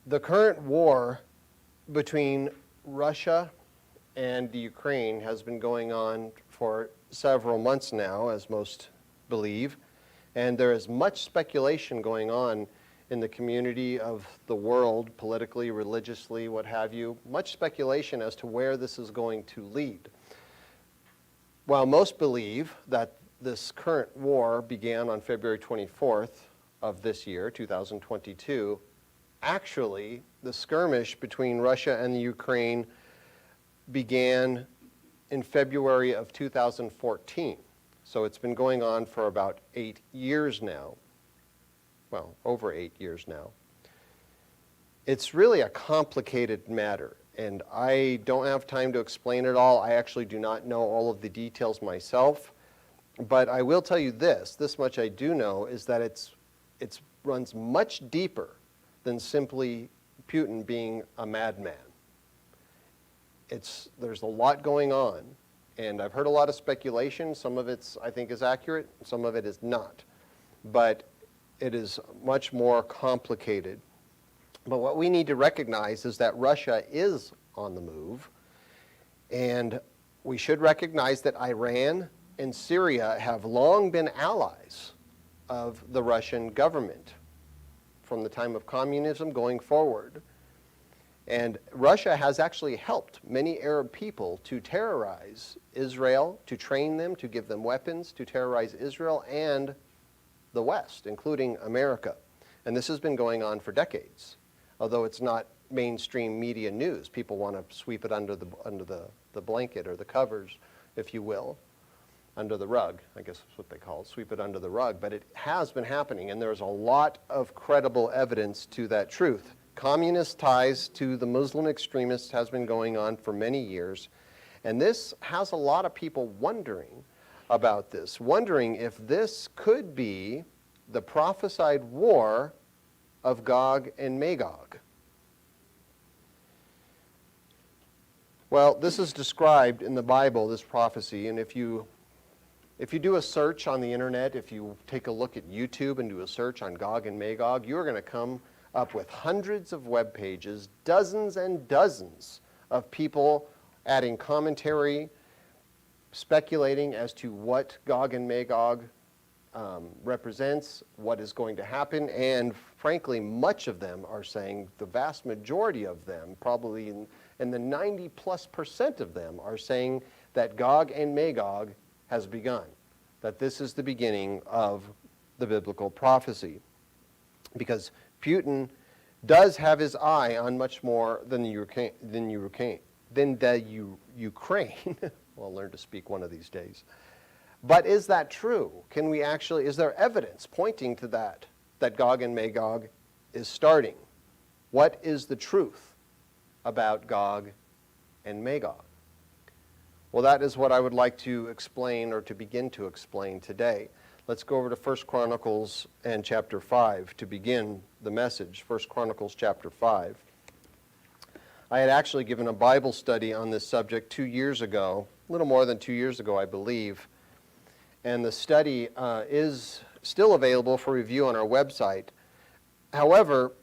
The current war between Russia and the Ukraine has been going on for several months now, as most believe, and there is much speculation going on in the community of the world, politically, religiously, what have you, much speculation as to where this is going to lead. While most believe that this current war began on February 24th of this year, 2022, actually, the skirmish between Russia and the Ukraine began in February of 2014. So it's been going on for about 8 years now. Well, over 8 years now. It's really a complicated matter, and I don't have time to explain it all. I actually do not know all of the details myself, but I will tell you this much I do know, is that it runs much deeper than simply Putin being a madman. There's a lot going on, and I've heard a lot of speculation. Some of it I think is accurate, some of it is not. But it is much more complicated. But what we need to recognize is that Russia is on the move, and we should recognize that Iran and Syria have long been allies of the Russian government from the time of communism going forward. And Russia has actually helped many Arab people to terrorize Israel, to train them, to give them weapons, to terrorize Israel and the West, including America. And this has been going on for decades, although it's not mainstream media news. People want to sweep it under the blanket or the covers, if you will, under the rug, I guess that's what they call it, sweep it under the rug. But it has been happening, and there's a lot of credible evidence to that truth. Communist ties to the Muslim extremists has been going on for many years, and this has a lot of people wondering about this, wondering if this could be the prophesied war of Gog and Magog. Well, this is described in the Bible, this prophecy, and if you do a search on the internet, if you take a look at YouTube and do a search on Gog and Magog, you're going to come up with hundreds of web pages, dozens and dozens of people adding commentary, speculating as to what Gog and Magog represents, what is going to happen, and frankly, much of them are saying, the vast majority of them, probably in the 90+% of them, are saying that Gog and Magog has begun, that this is the beginning of the biblical prophecy. Because Putin does have his eye on much more than the Ukraine. Well, I'll learn to speak one of these days. But is that true? Is there evidence pointing to that Gog and Magog is starting? What is the truth about Gog and Magog? Well, that is what I would like to explain, or to begin to explain today. Let's go over to 1 Chronicles and chapter 5 to begin the message. 1 Chronicles chapter 5. I had actually given a Bible study on this subject 2 years ago, a little more than 2 years ago, I believe. And the study is still available for review on our website. However,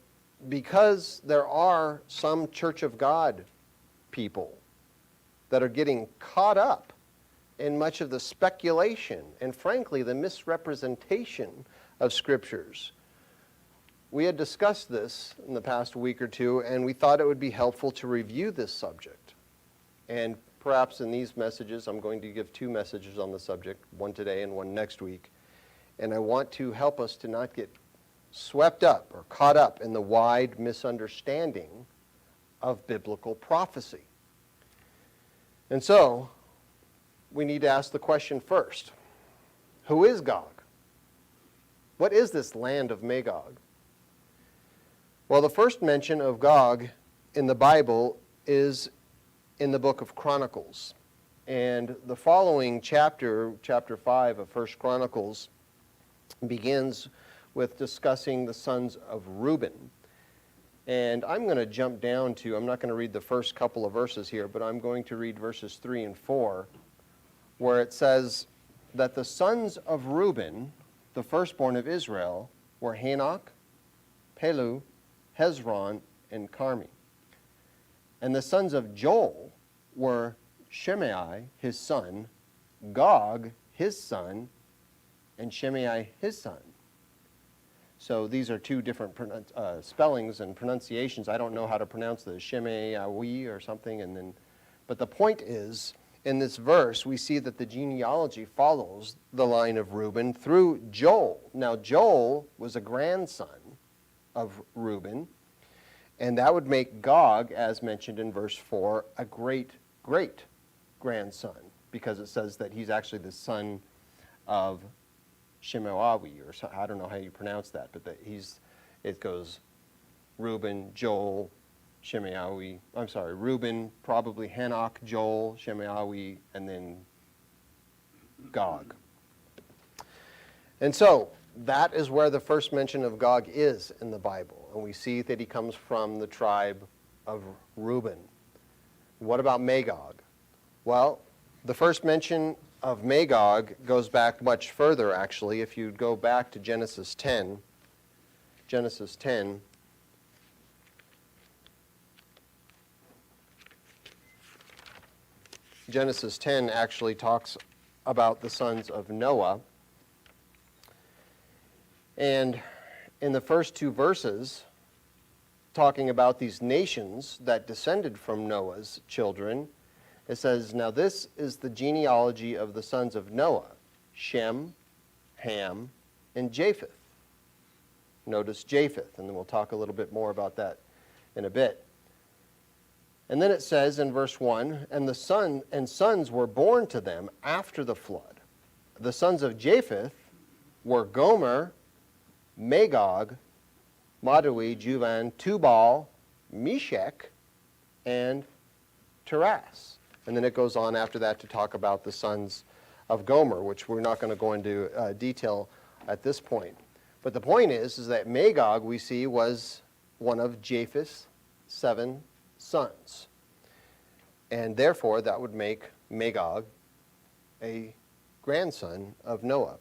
because there are some Church of God people that are getting caught up in much of the speculation and, frankly, the misrepresentation of Scriptures, we had discussed this in the past week or two, and we thought it would be helpful to review this subject. And perhaps in these messages, I'm going to give 2 messages on the subject, one today and one next week. And I want to help us to not get swept up or caught up in the wide misunderstanding of biblical prophecy. And so, we need to ask the question first. Who is Gog? What is this land of Magog? Well, the first mention of Gog in the Bible is in the book of Chronicles. And the following chapter, chapter 5 of 1 Chronicles, begins with discussing the sons of Reuben. And I'm going to jump down to, I'm not going to read the first couple of verses here, but I'm going to read verses 3 and 4, where it says that the sons of Reuben, the firstborn of Israel, were Hanok, Pelu, Hezron, and Carmi. And the sons of Joel were Shimei, his son, Gog, his son, and Shimei, his son. So these are two different spellings and pronunciations. I don't know how to pronounce the Shimei or something. But the point is, in this verse, we see that the genealogy follows the line of Reuben through Joel. Now, Joel was a grandson of Reuben, and that would make Gog, as mentioned in verse 4, a great-great-grandson, because it says that he's actually the son of Shimei, or I don't know how you pronounce that, but it goes Reuben, Joel, Reuben, probably Hanok, Joel, Shimei, and then Gog. And so, that is where the first mention of Gog is in the Bible. And we see that he comes from the tribe of Reuben. What about Magog? Well, the first mention of Magog goes back much further, actually. If you go back to Genesis 10, Genesis 10 actually talks about the sons of Noah. And in the first two verses, talking about these nations that descended from Noah's children, it says, now this is the genealogy of the sons of Noah, Shem, Ham, and Japheth. Notice Japheth, and then we'll talk a little bit more about that in a bit. And then it says in verse 1, and sons were born to them after the flood. The sons of Japheth were Gomer, Magog, Madui, Juvan, Tubal, Meshech, and Tiras. And then it goes on after that to talk about the sons of Gomer, which we're not going to go into detail at this point. But the point is that Magog, we see, was one of Japheth's 7 sons. And therefore, that would make Magog a grandson of Noah.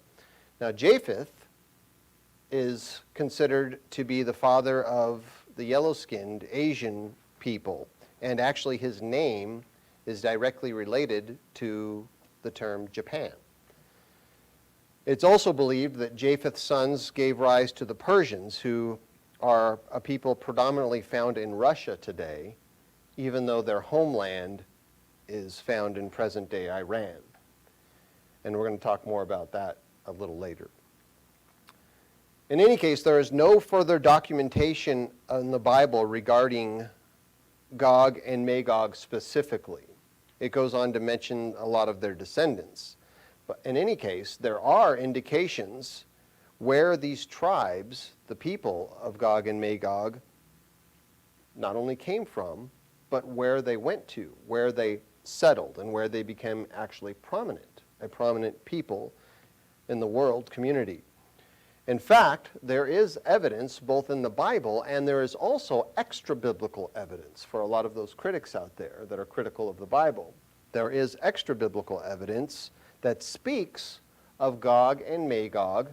Now, Japheth is considered to be the father of the yellow-skinned Asian people. And actually, his name is directly related to the term Japan. It's also believed that Japheth's sons gave rise to the Persians, who are a people predominantly found in Russia today, even though their homeland is found in present-day Iran. And we're going to talk more about that a little later. In any case, there is no further documentation in the Bible regarding Gog and Magog specifically. It goes on to mention a lot of their descendants. But in any case, there are indications where these tribes, the people of Gog and Magog, not only came from, but where they went to, where they settled, and where they became actually prominent, a prominent people in the world community. In fact, there is evidence both in the Bible, and there is also extra-biblical evidence for a lot of those critics out there that are critical of the Bible. There is extra-biblical evidence that speaks of Gog and Magog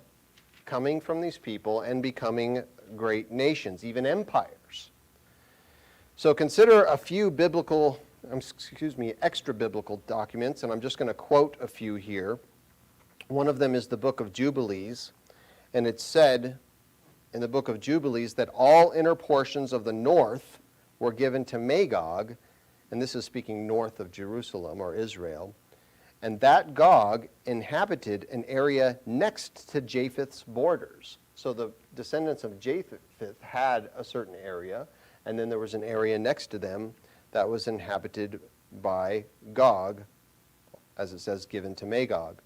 coming from these people and becoming great nations, even empires. So consider a few extra-biblical documents, and I'm just going to quote a few here. One of them is the book of Jubilees. And it's said in the book of Jubilees that all inner portions of the north were given to Magog, and this is speaking north of Jerusalem or Israel, and that Gog inhabited an area next to Japheth's borders. So the descendants of Japheth had a certain area, and then there was an area next to them that was inhabited by Gog, as it says, given to Magog.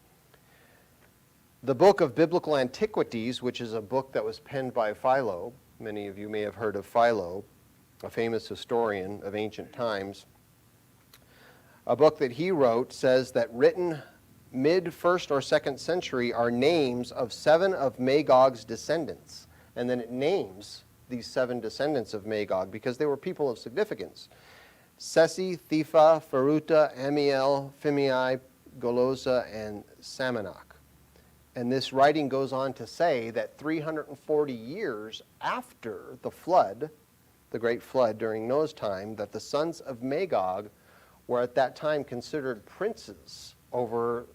The book of Biblical Antiquities, which is a book that was penned by Philo, many of you may have heard of Philo, a famous historian of ancient times. A book that he wrote says that written mid-1st or 2nd century are names of 7 of Magog's descendants. And then it names these 7 descendants of Magog because they were people of significance. Sesi, Thifa, Pharuta, Amiel, Phimei, Golosa, and Samanach. And this writing goes on to say that 340 years after the flood, the great flood during Noah's time, that the sons of Magog were at that time considered princes over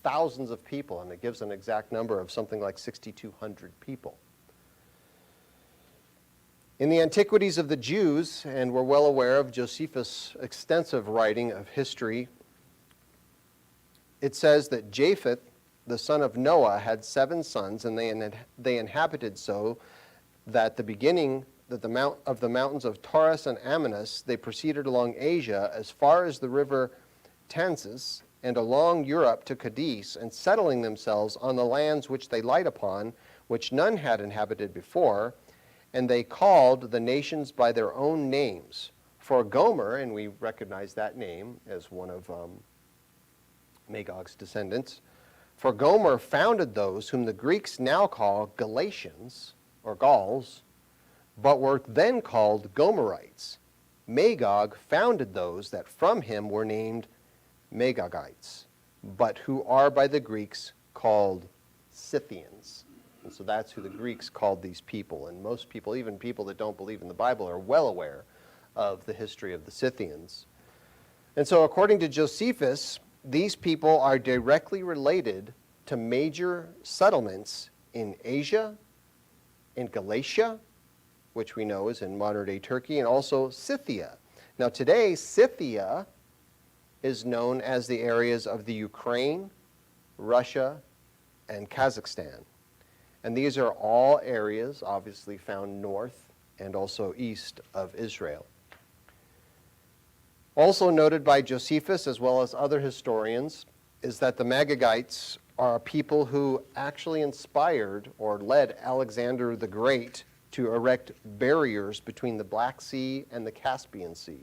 thousands of people, and it gives an exact number of something like 6,200 people. In the Antiquities of the Jews, and we're well aware of Josephus' extensive writing of history, it says that Japheth, the son of Noah, had 7 sons, and they inhabited so that the beginning of the mountains of Taurus and Amanus, they proceeded along Asia as far as the river Tansis, and along Europe to Cadiz, and settling themselves on the lands which they light upon, which none had inhabited before, and they called the nations by their own names. For Gomer, and we recognize that name as one of Magog's descendants, for Gomer founded those whom the Greeks now call Galatians, or Gauls, but were then called Gomerites. Magog founded those that from him were named Magogites, but who are by the Greeks called Scythians. And so that's who the Greeks called these people. And most people, even people that don't believe in the Bible, are well aware of the history of the Scythians. And so according to Josephus, these people are directly related to major settlements in Asia, in Galatia, which we know is in modern-day Turkey, and also Scythia. Now today, Scythia is known as the areas of the Ukraine, Russia, and Kazakhstan. And these are all areas obviously found north and also east of Israel. Also noted by Josephus as well as other historians is that the Magogites are a people who actually inspired or led Alexander the Great to erect barriers between the Black Sea and the Caspian Sea.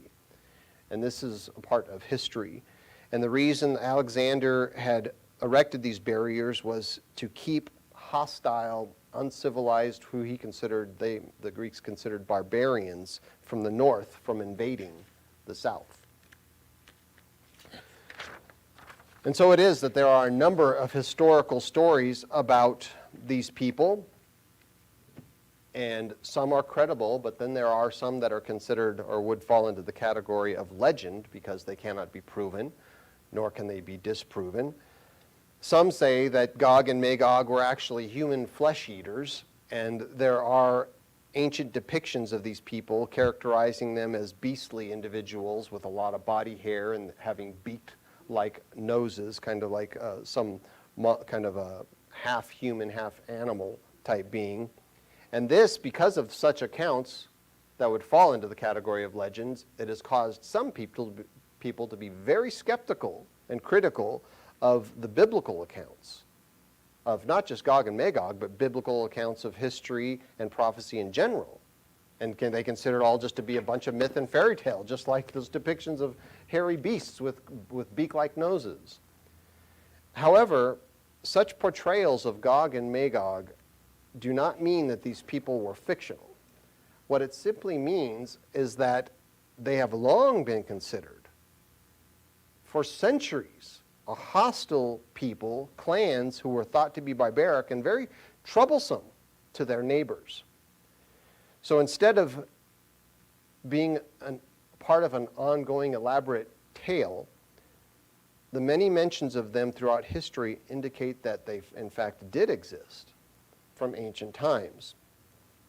And this is a part of history. And the reason Alexander had erected these barriers was to keep hostile, uncivilized, who he considered, the Greeks considered barbarians from the north from invading the south. And so it is that there are a number of historical stories about these people, and some are credible, but then there are some that are considered or would fall into the category of legend because they cannot be proven, nor can they be disproven. Some say that Gog and Magog were actually human flesh eaters, and there are ancient depictions of these people characterizing them as beastly individuals with a lot of body hair and having beak-like noses, kind of like some kind of a half-human, half-animal type being. And this, because of such accounts that would fall into the category of legends, it has caused some people to be very skeptical and critical of the biblical accounts of not just Gog and Magog, but biblical accounts of history and prophecy in general. And they consider it all just to be a bunch of myth and fairy tale, just like those depictions of hairy beasts with beak-like noses. However, such portrayals of Gog and Magog do not mean that these people were fictional. What it simply means is that they have long been considered, for centuries, a hostile people, clans who were thought to be barbaric and very troublesome to their neighbors. So instead of being part of an ongoing elaborate tale, the many mentions of them throughout history indicate that they in fact did exist from ancient times.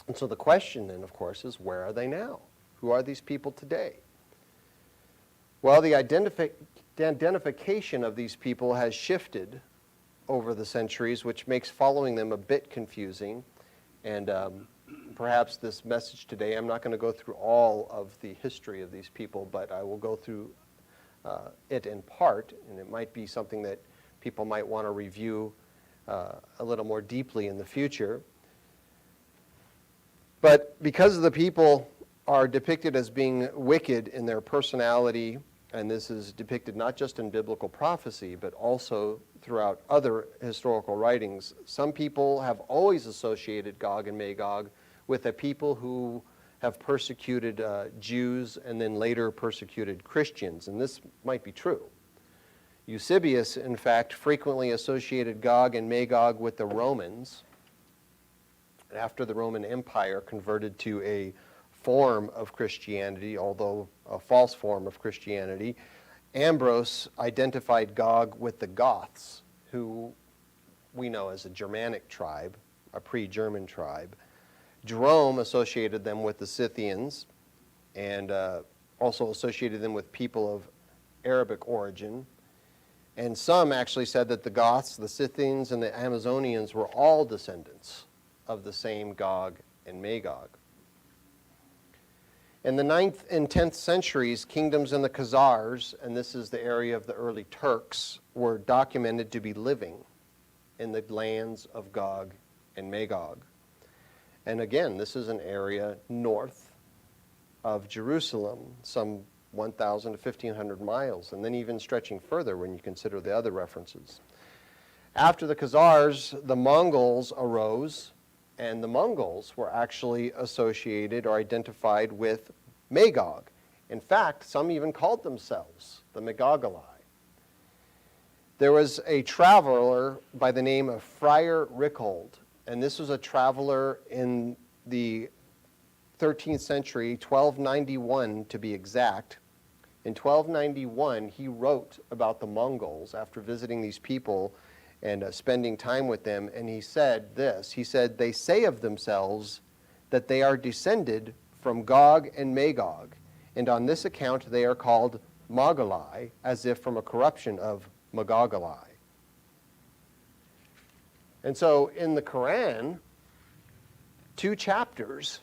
And so the question then, of course, is where are they now? Who are these people today? Well, the identification of these people has shifted over the centuries, which makes following them a bit confusing. And perhaps this message today, I'm not going to go through all of the history of these people, but I will go through it in part, and it might be something that people might want to review a little more deeply in the future. But because the people are depicted as being wicked in their personality, and this is depicted not just in biblical prophecy, but also throughout other historical writings, some people have always associated Gog and Magog with a people who have persecuted Jews and then later persecuted Christians, and this might be true. Eusebius, in fact, frequently associated Gog and Magog with the Romans after the Roman Empire converted to a form of Christianity, although a false form of Christianity. Ambrose identified Gog with the Goths, who we know as a Germanic tribe, a pre-German tribe. Jerome associated them with the Scythians and also associated them with people of Arabic origin. And some actually said that the Goths, the Scythians, and the Amazonians were all descendants of the same Gog and Magog. In the 9th and 10th centuries, kingdoms in the Khazars, and this is the area of the early Turks, were documented to be living in the lands of Gog and Magog. And again, this is an area north of Jerusalem, some 1,000 to 1,500 miles, and then even stretching further when you consider the other references. After the Khazars, the Mongols arose, and the Mongols were actually associated or identified with Magog. In fact, some even called themselves the Magogali. There was a traveler by the name of Friar Rickhold, and this was a traveler in the 13th century, 1291 to be exact. In 1291, he wrote about the Mongols after visiting these people and spending time with them, and he said this. He said, "They say of themselves that they are descended from Gog and Magog, and on this account they are called Magali, as if from a corruption of Magogali." And so in the Quran, 2 chapters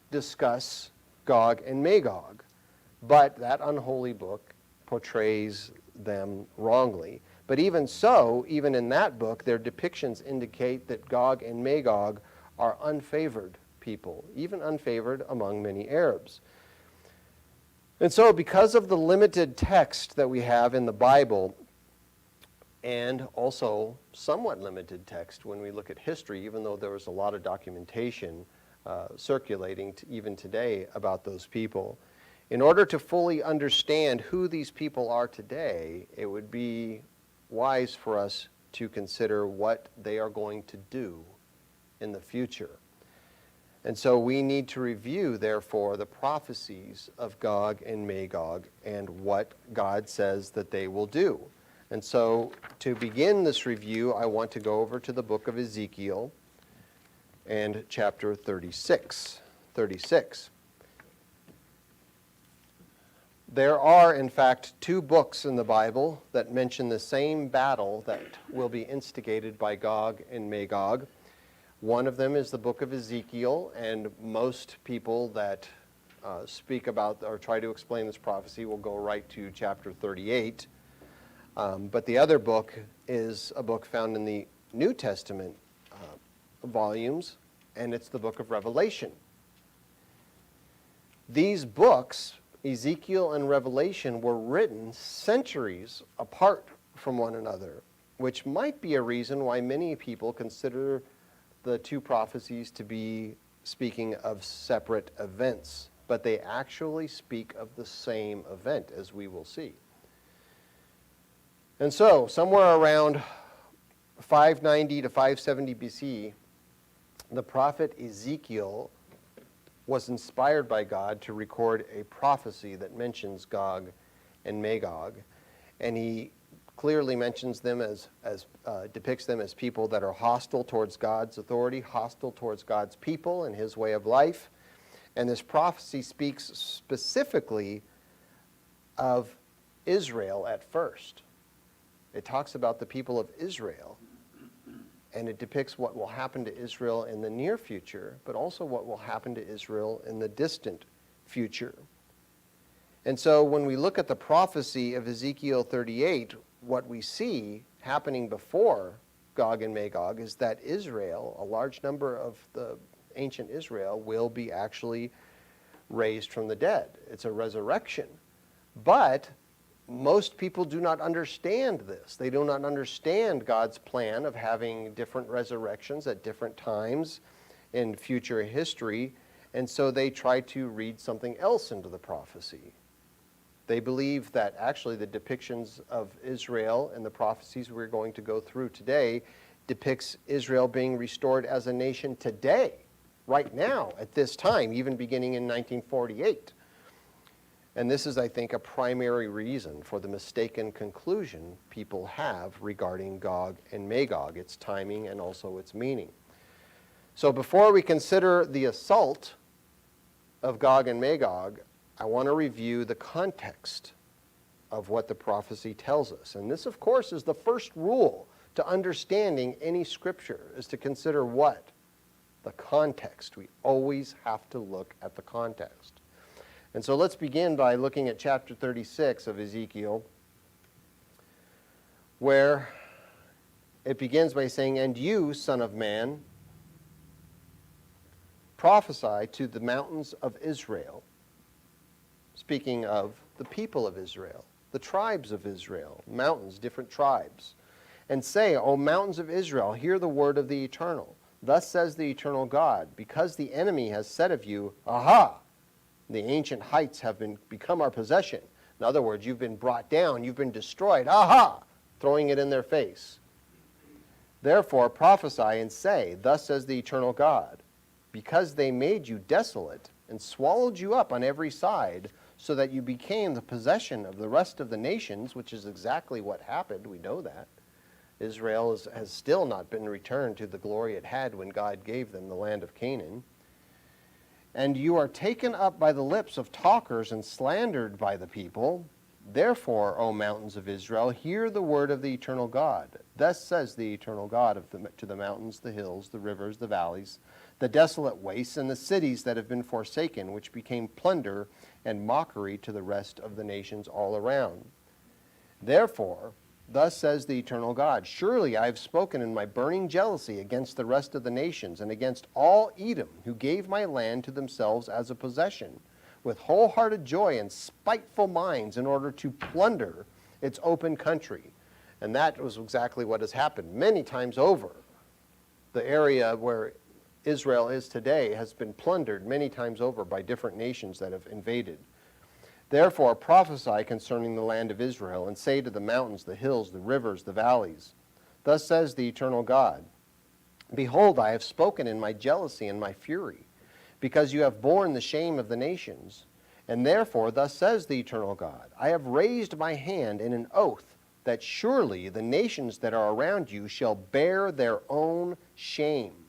discuss Gog and Magog, but that unholy book portrays them wrongly. But even so, even in that book, their depictions indicate that Gog and Magog are unfavored people, even unfavored among many Arabs. And so because of the limited text that we have in the Bible, and also somewhat limited text when we look at history, even though there was a lot of documentation circulating even today about those people, in order to fully understand who these people are today, it would be wise for us to consider what they are going to do in the future. And so we need to review, therefore, the prophecies of Gog and Magog and what God says that they will do. And so to begin this review, I want to go over to the book of Ezekiel and chapter 36. There are, in fact, 2 books in the Bible that mention the same battle that will be instigated by Gog and Magog. One of them is the book of Ezekiel, and most people that speak about or try to explain this prophecy will go right to chapter 38. But the other book is a book found in the New Testament volumes, and it's the book of Revelation. These books, Ezekiel and Revelation, were written centuries apart from one another, which might be a reason why many people consider the 2 prophecies to be speaking of separate events, but they actually speak of the same event, as we will see. And so, somewhere around 590 to 570 BC, the prophet Ezekiel was inspired by God to record a prophecy that mentions Gog and Magog, and he clearly mentions them depicts them as people that are hostile towards God's authority, hostile towards God's people and his way of life. And this prophecy speaks specifically of Israel at first. It talks about the people of Israel, and it depicts what will happen to Israel in the near future, but also what will happen to Israel in the distant future. And so when we look at the prophecy of Ezekiel 38, what we see happening before Gog and Magog is that Israel, a large number of the ancient Israel, will be actually raised from the dead. It's a resurrection. But most people do not understand this. They do not understand God's plan of having different resurrections at different times in future history, and so they try to read something else into the prophecy. They believe that actually the depictions of Israel and the prophecies we're going to go through today depicts Israel being restored as a nation today, right now at this time, even beginning in 1948. And this is, I think, a primary reason for the mistaken conclusion people have regarding Gog and Magog, its timing and also its meaning. So before we consider the assault of Gog and Magog, I want to review the context of what the prophecy tells us. And this, of course, is the first rule to understanding any scripture, is to consider what? The context. We always have to look at the context. And so let's begin by looking at chapter 36 of Ezekiel, where it begins by saying, "And you, son of man, prophesy to the mountains of Israel," speaking of the people of Israel, the tribes of Israel, mountains, different tribes, "and say, O mountains of Israel, hear the word of the Eternal. Thus says the eternal God, because the enemy has said of you, Aha! The ancient heights have become our possession." In other words, you've been brought down, you've been destroyed. Aha! Throwing it in their face. "Therefore prophesy and say, Thus says the eternal God, because they made you desolate and swallowed you up on every side, so that you became the possession of the rest of the nations," which is exactly what happened. We know that. Israel has still not been returned to the glory it had when God gave them the land of Canaan. "And you are taken up by the lips of talkers and slandered by the people. Therefore, O mountains of Israel, hear the word of the eternal God. Thus says the eternal God to the mountains, the hills, the rivers, the valleys, the desolate wastes, and the cities that have been forsaken, which became plunder and mockery to the rest of the nations all around. Therefore, thus says the eternal God, surely I have spoken in my burning jealousy against the rest of the nations and against all Edom, who gave my land to themselves as a possession, with wholehearted joy and spiteful minds, in order to plunder its open country." And that was exactly what has happened many times over. The area where Israel is today has been plundered many times over by different nations that have invaded. "Therefore prophesy concerning the land of Israel, and say to the mountains, the hills, the rivers, the valleys, Thus says the eternal God, Behold, I have spoken in my jealousy and my fury, because you have borne the shame of the nations. And therefore, thus says the eternal God, I have raised my hand in an oath, that surely the nations that are around you shall bear their own shame.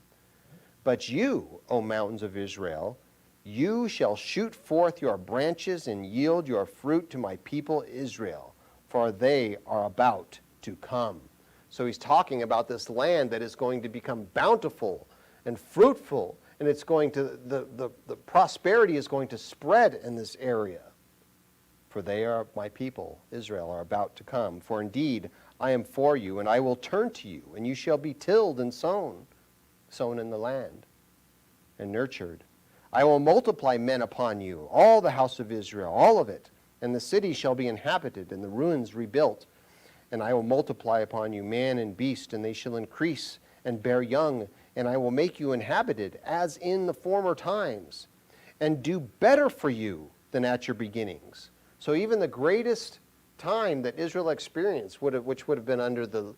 But you, O mountains of Israel, you shall shoot forth your branches and yield your fruit to my people Israel, for they are about to come." So he's talking about this land that is going to become bountiful and fruitful, and it's going to, the prosperity is going to spread in this area. "For they are my people, Israel, are about to come. For indeed, I am for you, and I will turn to you, and you shall be tilled and sown in the land, and nurtured. I will multiply men upon you, all the house of Israel, all of it, and the city shall be inhabited, and the ruins rebuilt. And I will multiply upon you man and beast, and they shall increase and bear young, and I will make you inhabited, as in the former times, and do better for you than at your beginnings." So even the greatest time that Israel experienced, which would have been under the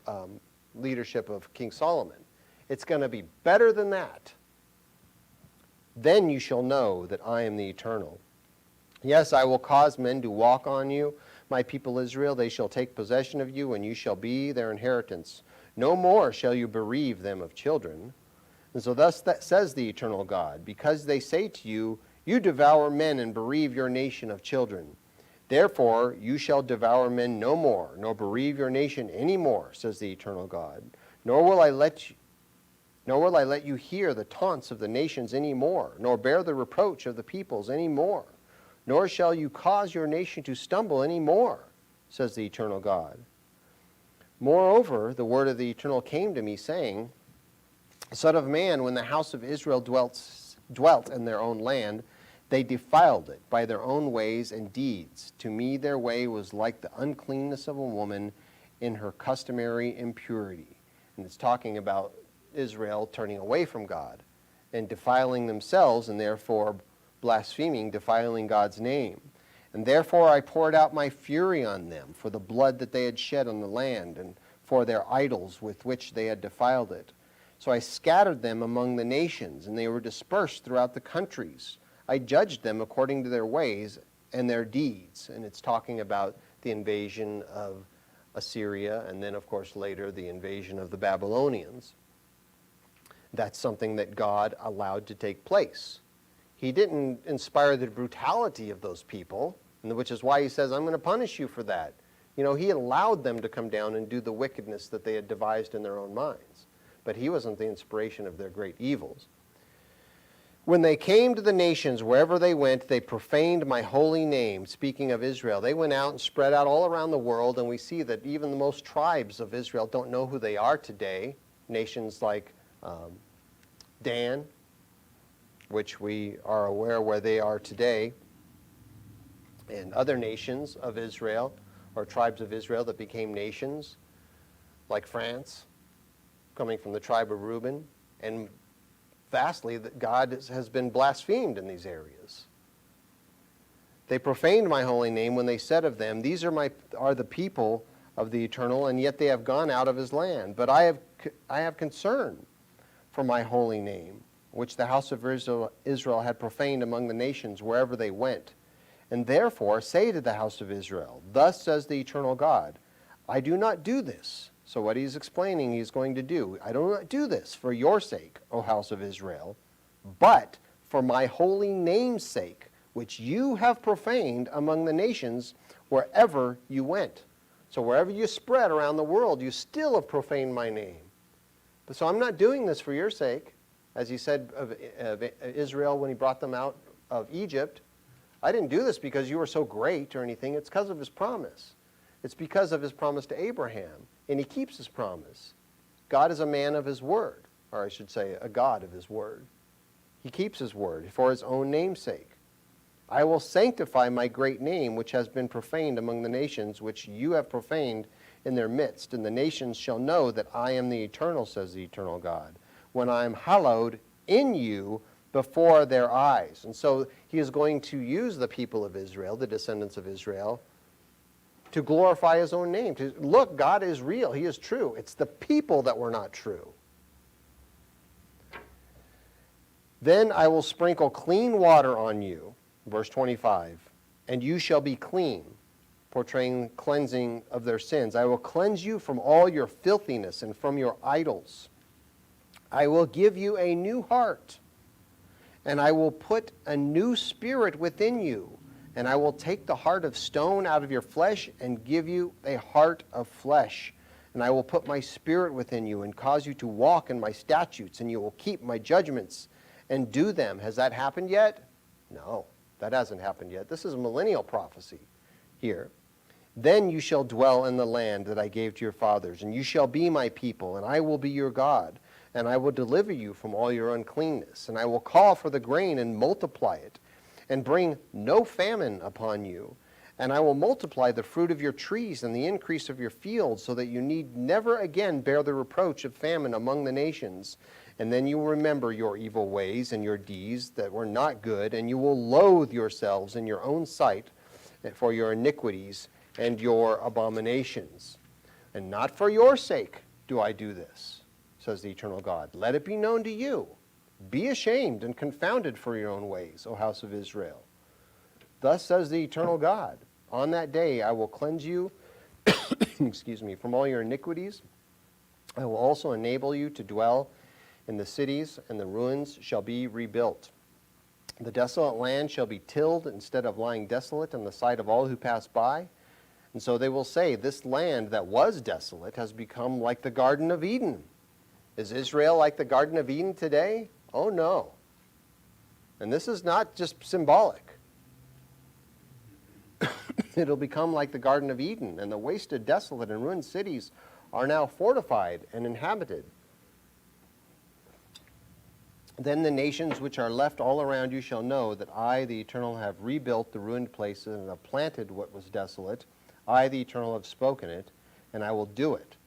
leadership of King Solomon, it's going to be better than that. "Then you shall know that I am the Eternal. Yes, I will cause men to walk on you, my people Israel. They shall take possession of you, and you shall be their inheritance. No more shall you bereave them of children. And so thus says the eternal God, because they say to you, You devour men and bereave your nation of children. Therefore you shall devour men no more, nor bereave your nation any more, says the eternal God. Nor will I let you hear the taunts of the nations any more, nor bear the reproach of the peoples any more. Nor shall you cause your nation to stumble any more, says the eternal God. Moreover, the word of the Eternal came to me, saying, Son of man, when the house of Israel dwelt in their own land, they defiled it by their own ways and deeds. To me their way was like the uncleanness of a woman in her customary impurity. And it's talking about Israel turning away from God and defiling themselves, and therefore blaspheming, defiling God's name. And therefore I poured out my fury on them for the blood that they had shed on the land, and for their idols with which they had defiled it. So I scattered them among the nations, and they were dispersed throughout the countries. I judged them according to their ways and their deeds. And it's talking about the invasion of Assyria, and then, of course, later the invasion of the Babylonians. That's something that God allowed to take place. He didn't inspire the brutality of those people, which is why he says, I'm going to punish you for that. You know, he allowed them to come down and do the wickedness that they had devised in their own minds. But he wasn't the inspiration of their great evils. When they came to the nations, wherever they went, they profaned my holy name. Speaking of Israel, they went out and spread out all around the world, and we see that even the most tribes of Israel don't know who they are today. Nations like Dan, which we are aware where they are today, and other nations of Israel, or tribes of Israel that became nations, like France, coming from the tribe of Reuben, and vastly that God has been blasphemed in these areas. They profaned my holy name when they said of them, these are the people of the Eternal, and yet they have gone out of his land. But I have concern for my holy name, which the house of Israel had profaned among the nations wherever they went. And therefore say to the house of Israel, thus says the eternal God, I do not do this. So what he's explaining he's going to do, I do not do this for your sake, O house of Israel, but for my holy name's sake, which you have profaned among the nations wherever you went. So wherever you spread around the world, you still have profaned my name. But so I'm not doing this for your sake, as he said of Israel when he brought them out of Egypt. I didn't do this because you were so great or anything. It's because of his promise. It's because of his promise to Abraham, and he keeps his promise. God is a man of his word, or I should say a God of his word. He keeps his word for his own name's sake. I will sanctify my great name, which has been profaned among the nations, which you have profaned in their midst, and the nations shall know that I am the eternal, says the eternal God, when I am hallowed in you before their eyes. And so he is going to use the people of Israel, the descendants of Israel, to glorify his own name. To look, God is real. He is true. It's the people that were not true. Then I will sprinkle clean water on you, verse 25, and you shall be clean, portraying cleansing of their sins. I will cleanse you from all your filthiness and from your idols. I will give you a new heart, and I will put a new spirit within you. And I will take the heart of stone out of your flesh and give you a heart of flesh. And I will put my spirit within you and cause you to walk in my statutes, and you will keep my judgments and do them. Has that happened yet? No, that hasn't happened yet. This is a millennial prophecy here. Then you shall dwell in the land that I gave to your fathers, and you shall be my people, and I will be your God. And I will deliver you from all your uncleanness. And I will call for the grain and multiply it, and bring no famine upon you. And I will multiply the fruit of your trees and the increase of your fields, so that you need never again bear the reproach of famine among the nations. And then you will remember your evil ways and your deeds that were not good, and you will loathe yourselves in your own sight for your iniquities and your abominations. And not for your sake do I do this, says the eternal God. Let it be known to you. Be ashamed and confounded for your own ways, O house of Israel. Thus says the eternal God, on that day I will cleanse you from all your iniquities. I will also enable you to dwell in the cities, and the ruins shall be rebuilt. The desolate land shall be tilled instead of lying desolate in the sight of all who pass by. And so they will say, this land that was desolate has become like the Garden of Eden. Is Israel like the Garden of Eden today? Oh, no. And this is not just symbolic. It'll become like the Garden of Eden, and the wasted, desolate, and ruined cities are now fortified and inhabited. Then the nations which are left all around you shall know that I, the Eternal, have rebuilt the ruined places and have planted what was desolate. I, the Eternal, have spoken it, and I will do it.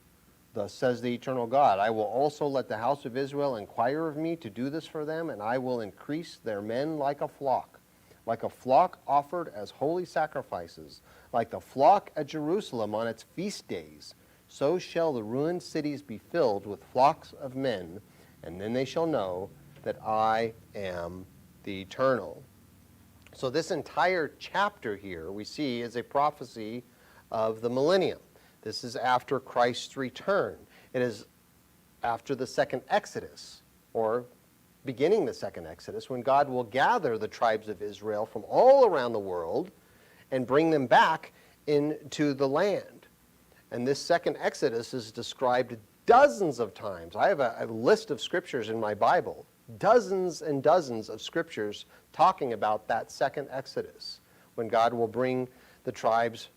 Thus says the eternal God, I will also let the house of Israel inquire of me to do this for them, and I will increase their men like a flock offered as holy sacrifices, like the flock at Jerusalem on its feast days. So shall the ruined cities be filled with flocks of men, and then they shall know that I am the Eternal. So this entire chapter here we see is a prophecy of the millennium. This is after Christ's return. It is after the second Exodus, or beginning the second Exodus, when God will gather the tribes of Israel from all around the world and bring them back into the land. And this second Exodus is described dozens of times. I have a list of scriptures in my Bible, dozens and dozens of scriptures talking about that second Exodus, when God will bring the tribes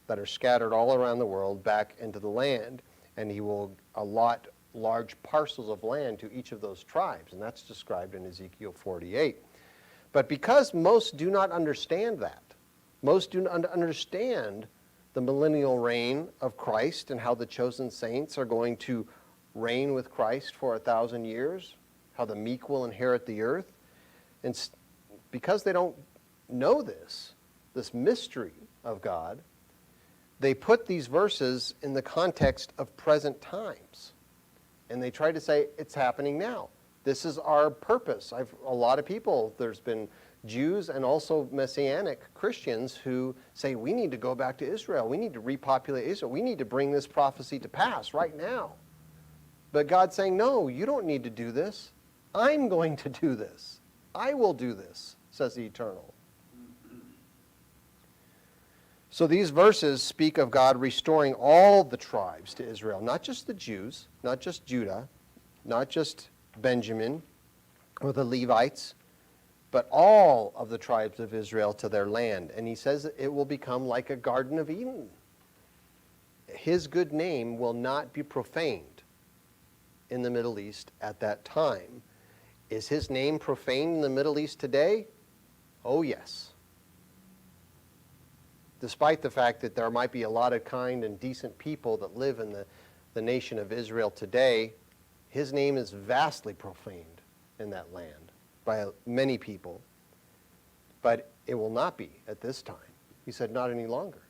that are scattered all around the world back into the land, and he will allot large parcels of land to each of those tribes, and that's described in Ezekiel 48. But because most do not understand that, most do not understand the millennial reign of Christ and how the chosen saints are going to reign with Christ for 1,000 years, how the meek will inherit the earth, and because they don't know this mystery of God, they put these verses in the context of present times. And they try to say, it's happening now. This is our purpose. A lot of people, there's been Jews and also Messianic Christians who say, we need to go back to Israel. We need to repopulate Israel. We need to bring this prophecy to pass right now. But God's saying, no, you don't need to do this. I'm going to do this. I will do this, says the Eternal. So these verses speak of God restoring all the tribes to Israel, not just the Jews, not just Judah, not just Benjamin or the Levites, but all of the tribes of Israel to their land. And he says it will become like a Garden of Eden. His good name will not be profaned in the Middle East at that time. Is his name profaned in the Middle East today? Oh, yes. Despite the fact that there might be a lot of kind and decent people that live in the nation of Israel today, his name is vastly profaned in that land by many people. But it will not be at this time. He said, not any longer.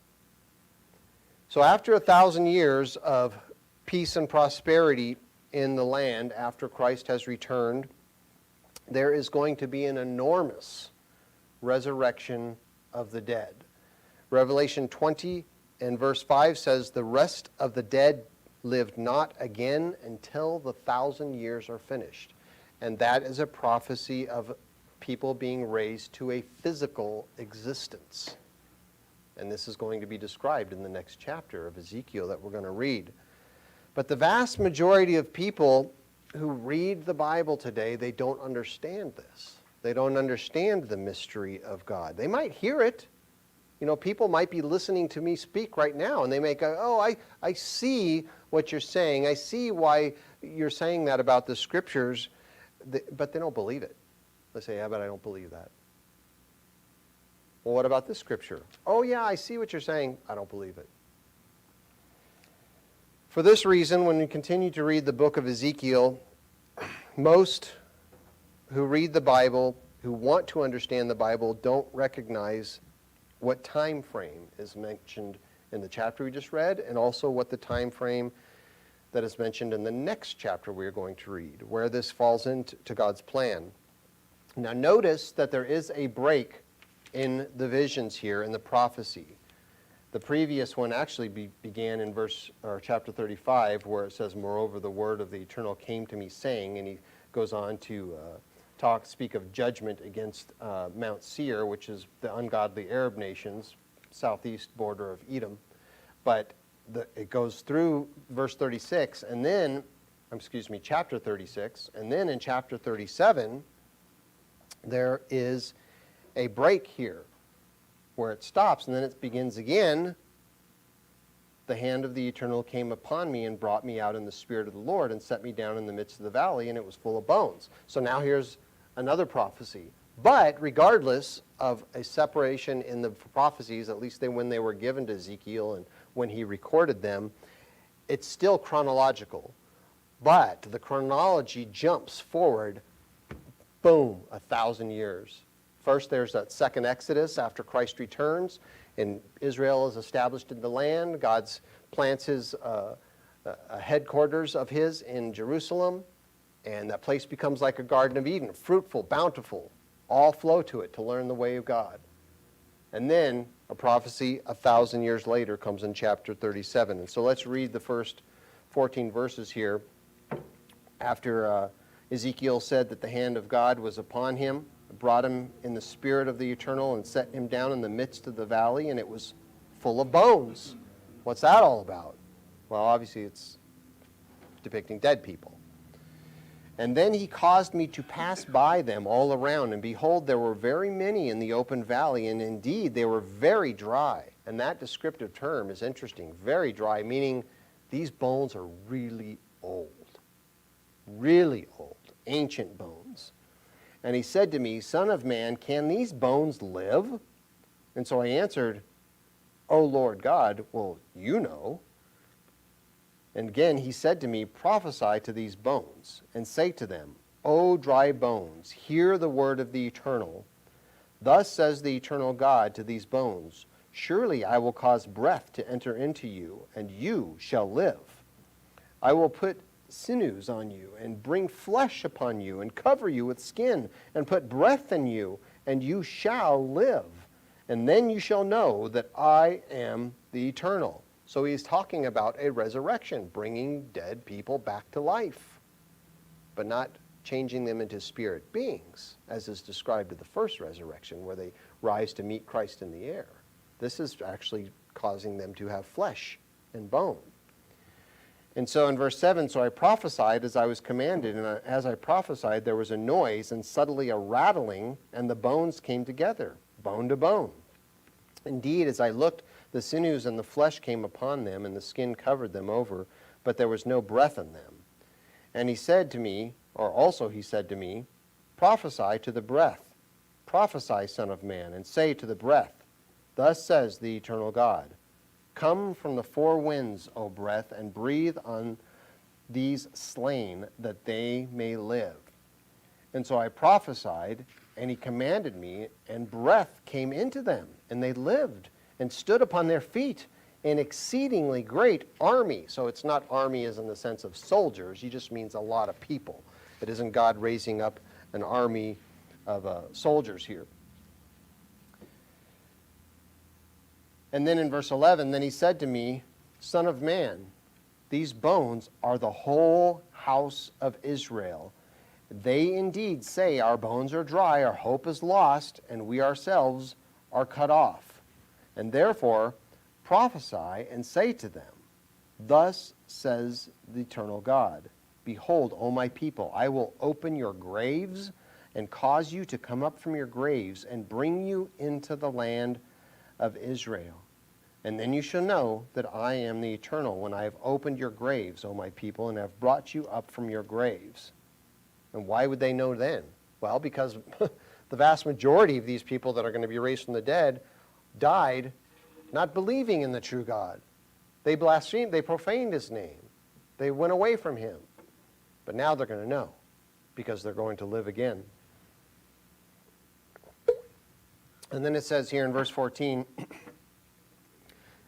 So after 1,000 years of peace and prosperity in the land, after Christ has returned, there is going to be an enormous resurrection of the dead. Revelation 20 and verse 5 says, the rest of the dead lived not again until the 1,000 years are finished. And that is a prophecy of people being raised to a physical existence. And this is going to be described in the next chapter of Ezekiel that we're going to read. But the vast majority of people who read the Bible today, they don't understand this. They don't understand the mystery of God. They might hear it. You know, people might be listening to me speak right now, and they may go, oh, I see what you're saying. I see why you're saying that about the scriptures, but they don't believe it. They say, yeah, but I don't believe that. Well, what about this scripture? Oh, yeah, I see what you're saying. I don't believe it. For this reason, when we continue to read the book of Ezekiel, most who read the Bible, who want to understand the Bible, don't recognize what time frame is mentioned in the chapter we just read, and also what the time frame that is mentioned in the next chapter we are going to read, where this falls into God's plan. Now notice that there is a break in the visions here, in the prophecy. The previous one actually began in chapter 35, where it says, moreover, the word of the Eternal came to me, saying, and he goes on to speak of judgment against Mount Seir, which is the ungodly Arab nations, southeast border of Edom. But it goes through verse 36, and then, chapter 36, and then in chapter 37, there is a break here where it stops, and then it begins again. The hand of the Eternal came upon me and brought me out in the spirit of the Lord and set me down in the midst of the valley, and it was full of bones. So now here's another prophecy. But regardless of a separation in the prophecies, at least when they were given to Ezekiel and when he recorded them, it's still chronological. But the chronology jumps forward, boom, 1,000 years. First, there's that second Exodus after Christ returns, and Israel is established in the land. God plants his headquarters of his in Jerusalem, And that place becomes like a Garden of Eden, fruitful, bountiful. All flow to it to learn the way of God. And then a prophecy 1,000 years later comes in chapter 37. And so let's read the first 14 verses here. After Ezekiel said that the hand of God was upon him, brought him in the spirit of the eternal and set him down in the midst of the valley, and it was full of bones. What's that all about? Well, obviously it's depicting dead people. And then he caused me to pass by them all around, and behold, there were very many in the open valley, and indeed they were very dry. And that descriptive term is interesting, very dry, meaning these bones are really old, ancient bones. And he said to me, Son of man, can these bones live? And so I answered, O Lord God, well, you know. And again he said to me, Prophesy to these bones, and say to them, O dry bones, hear the word of the Eternal. Thus says the eternal God to these bones, Surely I will cause breath to enter into you, and you shall live. I will put sinews on you, and bring flesh upon you, and cover you with skin, and put breath in you, and you shall live. And then you shall know that I am the Eternal. So he's talking about a resurrection, bringing dead people back to life, but not changing them into spirit beings, as is described in the first resurrection, where they rise to meet Christ in the air. This is actually causing them to have flesh and bone. And so in verse 7, so I prophesied as I was commanded, and as I prophesied, there was a noise, and suddenly a rattling, and the bones came together, bone to bone. Indeed, as I looked, the sinews and the flesh came upon them, and the skin covered them over, but there was no breath in them. And he said to me, or also he said to me, Prophesy to the breath. Prophesy, Son of man, and say to the breath, Thus says the eternal God, Come from the four winds, O breath, and breathe on these slain, that they may live. And so I prophesied, and he commanded me, and breath came into them, and they lived, and stood upon their feet, an exceedingly great army. So it's not army as in the sense of soldiers, he just means a lot of people. It isn't God raising up an army of soldiers here. And then in verse 11, then he said to me, Son of man, these bones are the whole house of Israel. They indeed say, Our bones are dry, our hope is lost, and we ourselves are cut off. And therefore prophesy and say to them, Thus says the eternal God, Behold, O my people, I will open your graves and cause you to come up from your graves and bring you into the land of Israel. And then you shall know that I am the Eternal, when I have opened your graves, O my people, and have brought you up from your graves. And why would they know then? Well, because the vast majority of these people that are going to be raised from the dead died not believing in the true God. They blasphemed, they profaned his name. They went away from him. But now they're going to know, because they're going to live again. And then it says here in verse 14,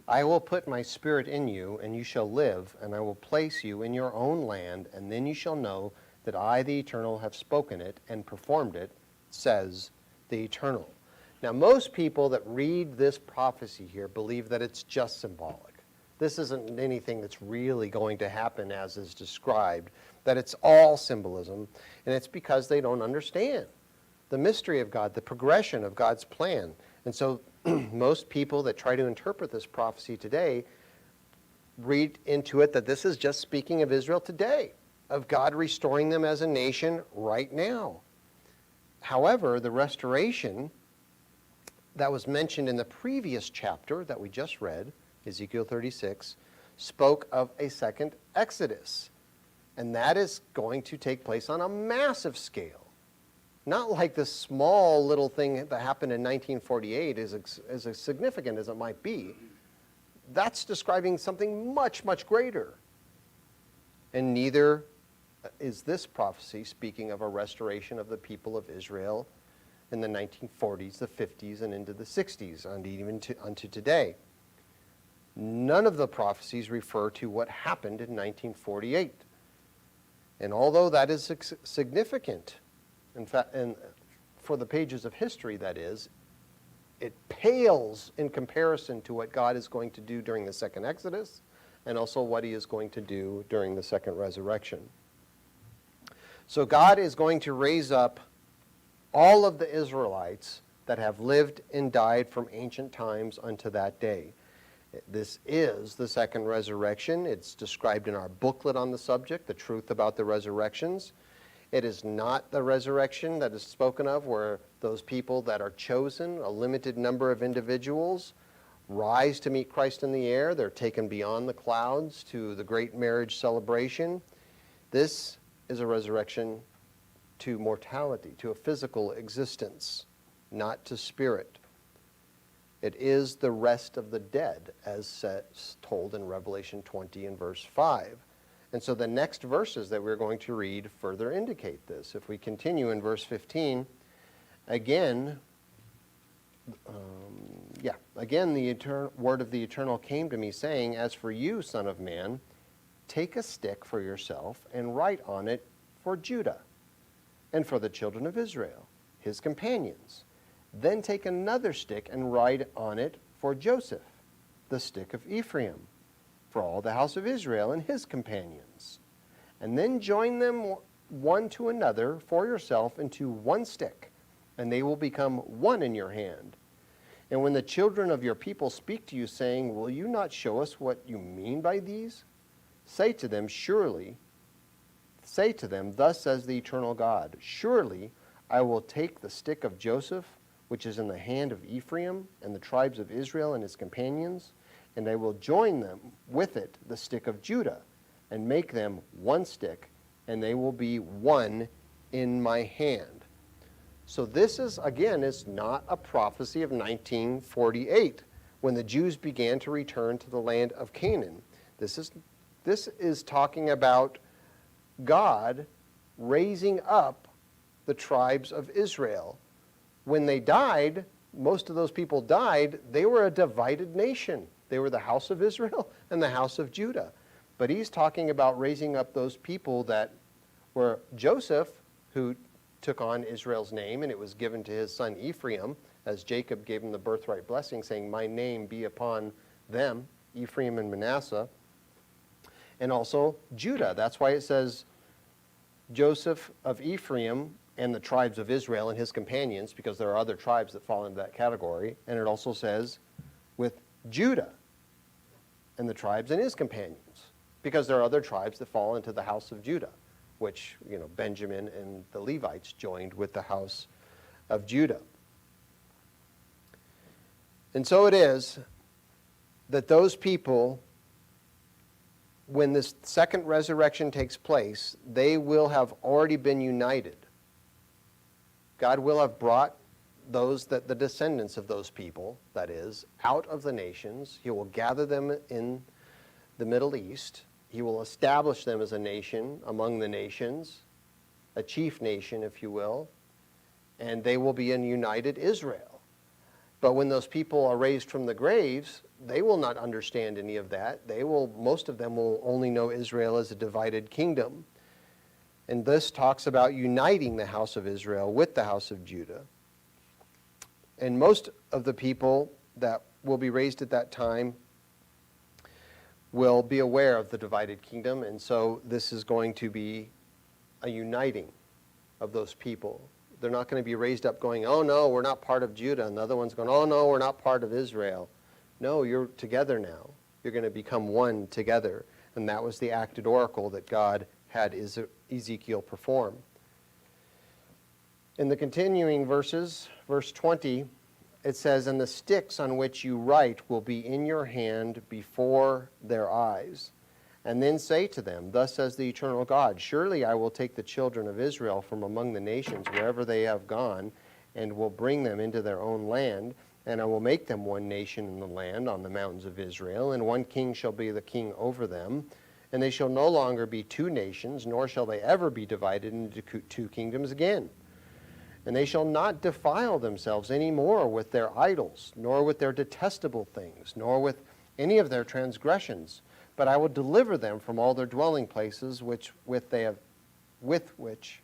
I will put my spirit in you, and you shall live, and I will place you in your own land, and then you shall know that I, the Eternal, have spoken it and performed it, says the Eternal. Now, most people that read this prophecy here believe that it's just symbolic. This isn't anything that's really going to happen as is described, that it's all symbolism, and it's because they don't understand the mystery of God, the progression of God's plan. And so most people that try to interpret this prophecy today read into it that this is just speaking of Israel today, of God restoring them as a nation right now. However, the restoration that was mentioned in the previous chapter that we just read, Ezekiel 36, spoke of a second Exodus. And that is going to take place on a massive scale. Not like this small little thing that happened in 1948, as significant as it might be. That's describing something much, much greater. And neither is this prophecy speaking of a restoration of the people of Israel in the 1940s, the 50s, and into the 60s, and even unto today. None of the prophecies refer to what happened in 1948. And although that is significant, in fact, and for the pages of history that is, it pales in comparison to what God is going to do during the second Exodus and also what he is going to do during the second resurrection. So God is going to raise up all of the Israelites that have lived and died from ancient times unto that day. This is the second resurrection. It's described in our booklet on the subject, The Truth About the Resurrections. It is not the resurrection that is spoken of where those people that are chosen, a limited number of individuals, rise to meet Christ in the air. They're taken beyond the clouds to the great marriage celebration. This is a resurrection to mortality, to a physical existence, not to spirit. It is the rest of the dead, as told in Revelation 20 and verse 5. And so the next verses that we're going to read further indicate this. If we continue in verse 15, again the word of the Eternal came to me, saying, As for you, son of man, take a stick for yourself and write on it for Judah and for the children of Israel, his companions. Then take another stick and write on it for Joseph, the stick of Ephraim, for all the house of Israel and his companions. And then join them one to another for yourself into one stick, and they will become one in your hand. And when the children of your people speak to you, saying, Will you not show us what you mean by these? Say to them, Thus says the eternal God, Surely I will take the stick of Joseph, which is in the hand of Ephraim, and the tribes of Israel and his companions, and I will join them with it, the stick of Judah, and make them one stick, and they will be one in my hand. So this is not a prophecy of 1948, when the Jews began to return to the land of Canaan. This is talking about God raising up the tribes of Israel. When they died, most of those people died, they were a divided nation. They were the house of Israel and the house of Judah. But he's talking about raising up those people that were Joseph, who took on Israel's name, and it was given to his son Ephraim, as Jacob gave him the birthright blessing, saying, My name be upon them, Ephraim and Manasseh. And also Judah. That's why it says Joseph of Ephraim and the tribes of Israel and his companions, because there are other tribes that fall into that category. And it also says with Judah and the tribes and his companions, because there are other tribes that fall into the house of Judah, which, Benjamin and the Levites joined with the house of Judah. And so it is that those people, when this second resurrection takes place, they will have already been united. God will have brought the descendants of those people, that is, out of the nations. He will gather them in the Middle East. He will establish them as a nation among the nations, a chief nation, if you will, and they will be in united Israel. But when those people are raised from the graves, they will not understand any of that. Most of them will only know Israel as a divided kingdom. And this talks about uniting the house of Israel with the house of Judah. And most of the people that will be raised at that time will be aware of the divided kingdom, and so this is going to be a uniting of those people. They're not going to be raised up going, oh no, we're not part of Judah, and the other one's going, oh no, we're not part of Israel. No, you're together now. You're going to become one together. And that was the acted oracle that God had Ezekiel perform. In the continuing verses, verse 20, it says, And the sticks on which you write will be in your hand before their eyes. And then say to them, Thus says the eternal God, Surely I will take the children of Israel from among the nations wherever they have gone, and will bring them into their own land, and I will make them one nation in the land on the mountains of Israel, and one king shall be the king over them. And they shall no longer be two nations, nor shall they ever be divided into two kingdoms again. And they shall not defile themselves any more with their idols, nor with their detestable things, nor with any of their transgressions. But I will deliver them from all their dwelling places, which with they have which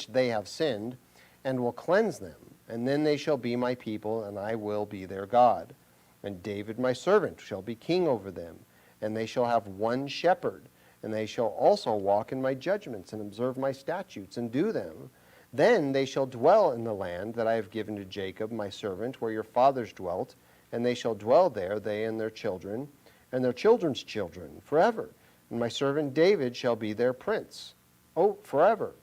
they have sinned, and will cleanse them. And then they shall be my people, and I will be their God. And David my servant shall be king over them, and they shall have one shepherd, and they shall also walk in my judgments, and observe my statutes, and do them. Then they shall dwell in the land that I have given to Jacob my servant, where your fathers dwelt, and they shall dwell there, they and their children, and their children's children, forever. And my servant David shall be their prince, forever.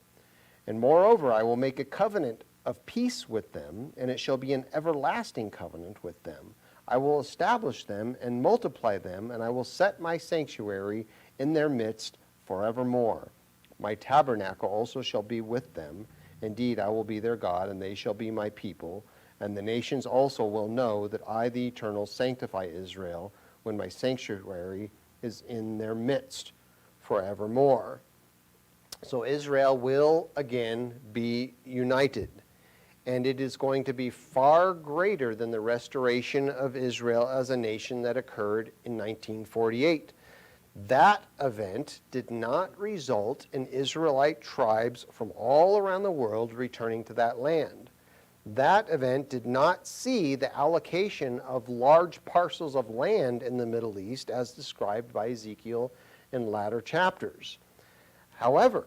And moreover, I will make a covenant of peace with them, and it shall be an everlasting covenant with them. I will establish them and multiply them, and I will set my sanctuary in their midst forevermore. My tabernacle also shall be with them. Indeed, I will be their God, and they shall be my people. And the nations also will know that I, the Eternal, sanctify Israel, when my sanctuary is in their midst forevermore. So Israel will again be united. And it is going to be far greater than the restoration of Israel as a nation that occurred in 1948. That event did not result in Israelite tribes from all around the world returning to that land. That event did not see the allocation of large parcels of land in the Middle East as described by Ezekiel in latter chapters. However,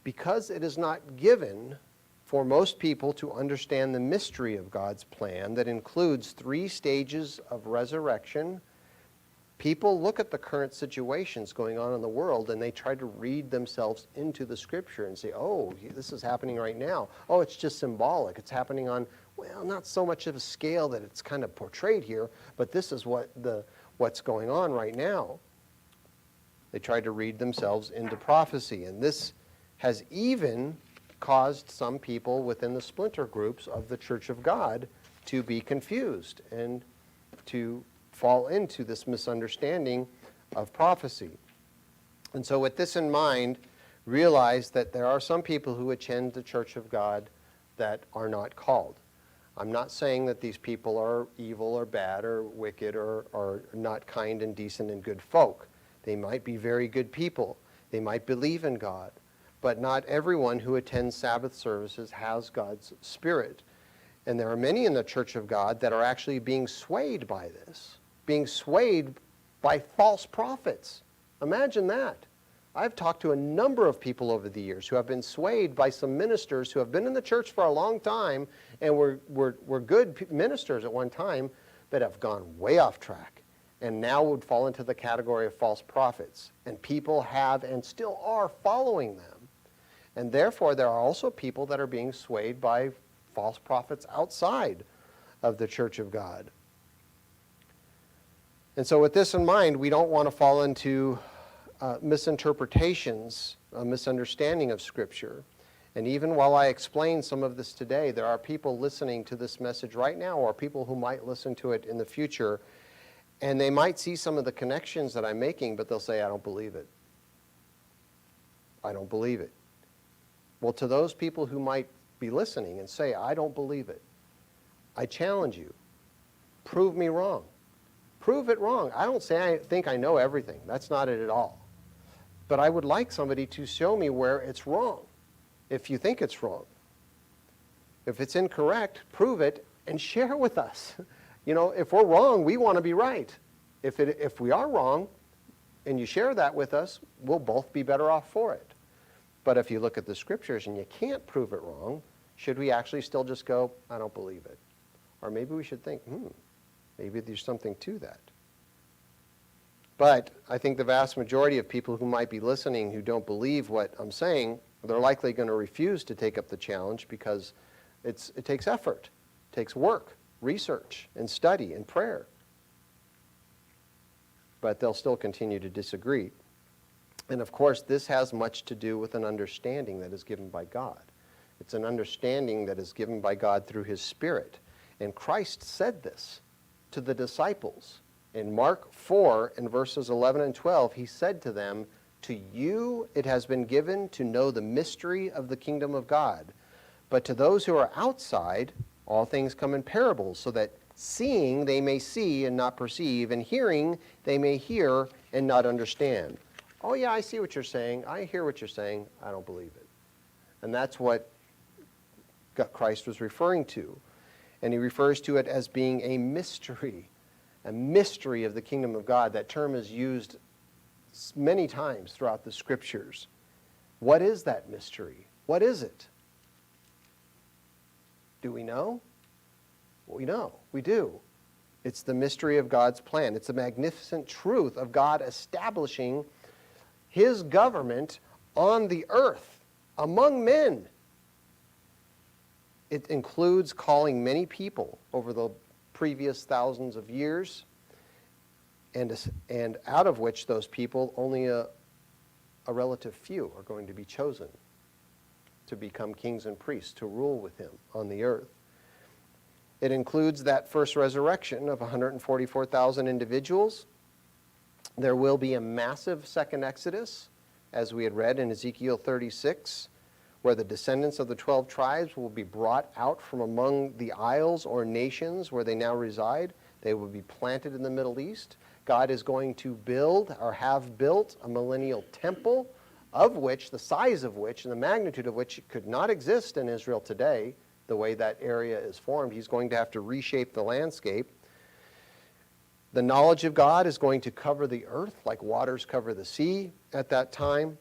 because it is not given for most people to understand the mystery of God's plan that includes 3 stages of resurrection, people look at the current situations going on in the world and they try to read themselves into the scripture and say, oh, this is happening right now. Oh, it's just symbolic. It's happening on, well, not so much of a scale that it's kind of portrayed here, but this is what's going on right now. They try to read themselves into prophecy, and this has even caused some people within the splinter groups of the Church of God to be confused and to fall into this misunderstanding of prophecy. And so with this in mind, realize that there are some people who attend the Church of God that are not called. I'm not saying that these people are evil or bad or wicked or not kind and decent and good folk. They might be very good people. They might believe in God. But not everyone who attends Sabbath services has God's Spirit. And there are many in the Church of God that are actually being swayed by this, being swayed by false prophets. Imagine that. I've talked to a number of people over the years who have been swayed by some ministers who have been in the church for a long time and were good ministers at one time, but have gone way off track and now would fall into the category of false prophets. And people have and still are following them. And therefore, there are also people that are being swayed by false prophets outside of the Church of God. And so with this in mind, we don't want to fall into misinterpretations, a misunderstanding of Scripture. And even while I explain some of this today, there are people listening to this message right now, or people who might listen to it in the future, and they might see some of the connections that I'm making, but they'll say, I don't believe it. I don't believe it. Well, to those people who might be listening and say, I don't believe it, I challenge you, prove me wrong. Prove it wrong. I don't say I think I know everything. That's not it at all. But I would like somebody to show me where it's wrong, if you think it's wrong. If it's incorrect, prove it and share it with us. You know, if we're wrong, we want to be right. If we are wrong and you share that with us, we'll both be better off for it. But if you look at the Scriptures and you can't prove it wrong, should we actually still just go, I don't believe it? Or maybe we should think, maybe there's something to that. But I think the vast majority of people who might be listening who don't believe what I'm saying, they're likely going to refuse to take up the challenge because it takes effort, it takes work, research, and study, and prayer. But they'll still continue to disagree. And of course, this has much to do with an understanding that is given by God. It's an understanding that is given by God through His Spirit. And Christ said this to the disciples. In Mark 4, in verses 11 and 12, He said to them, to you it has been given to know the mystery of the kingdom of God. But to those who are outside, all things come in parables, so that seeing they may see and not perceive, and hearing they may hear and not understand. oh yeah, I see what you're saying. I hear what you're saying. I don't believe it. And that's what Christ was referring to. And he refers to it as being a mystery of the kingdom of God. That term is used many times throughout the scriptures. What is that mystery? What is it? Do we know? We know. We do. It's the mystery of God's plan. It's the magnificent truth of God establishing his government on the earth among men. It includes calling many people over the previous thousands of years, and out of which those people, only a relative few are going to be chosen to become kings and priests, to rule with him on the earth. It includes that first resurrection of 144,000 individuals. There will be a massive second Exodus, as we had read in Ezekiel 36, where the descendants of the 12 tribes will be brought out from among the isles or nations where they now reside. They will be planted in the Middle East. God is going to build, or have built, a millennial temple, of which, the size of which, and the magnitude of which could not exist in Israel today, the way that area is formed. He's going to have to reshape the landscape. The knowledge of God is going to cover the earth like waters cover the sea at that time.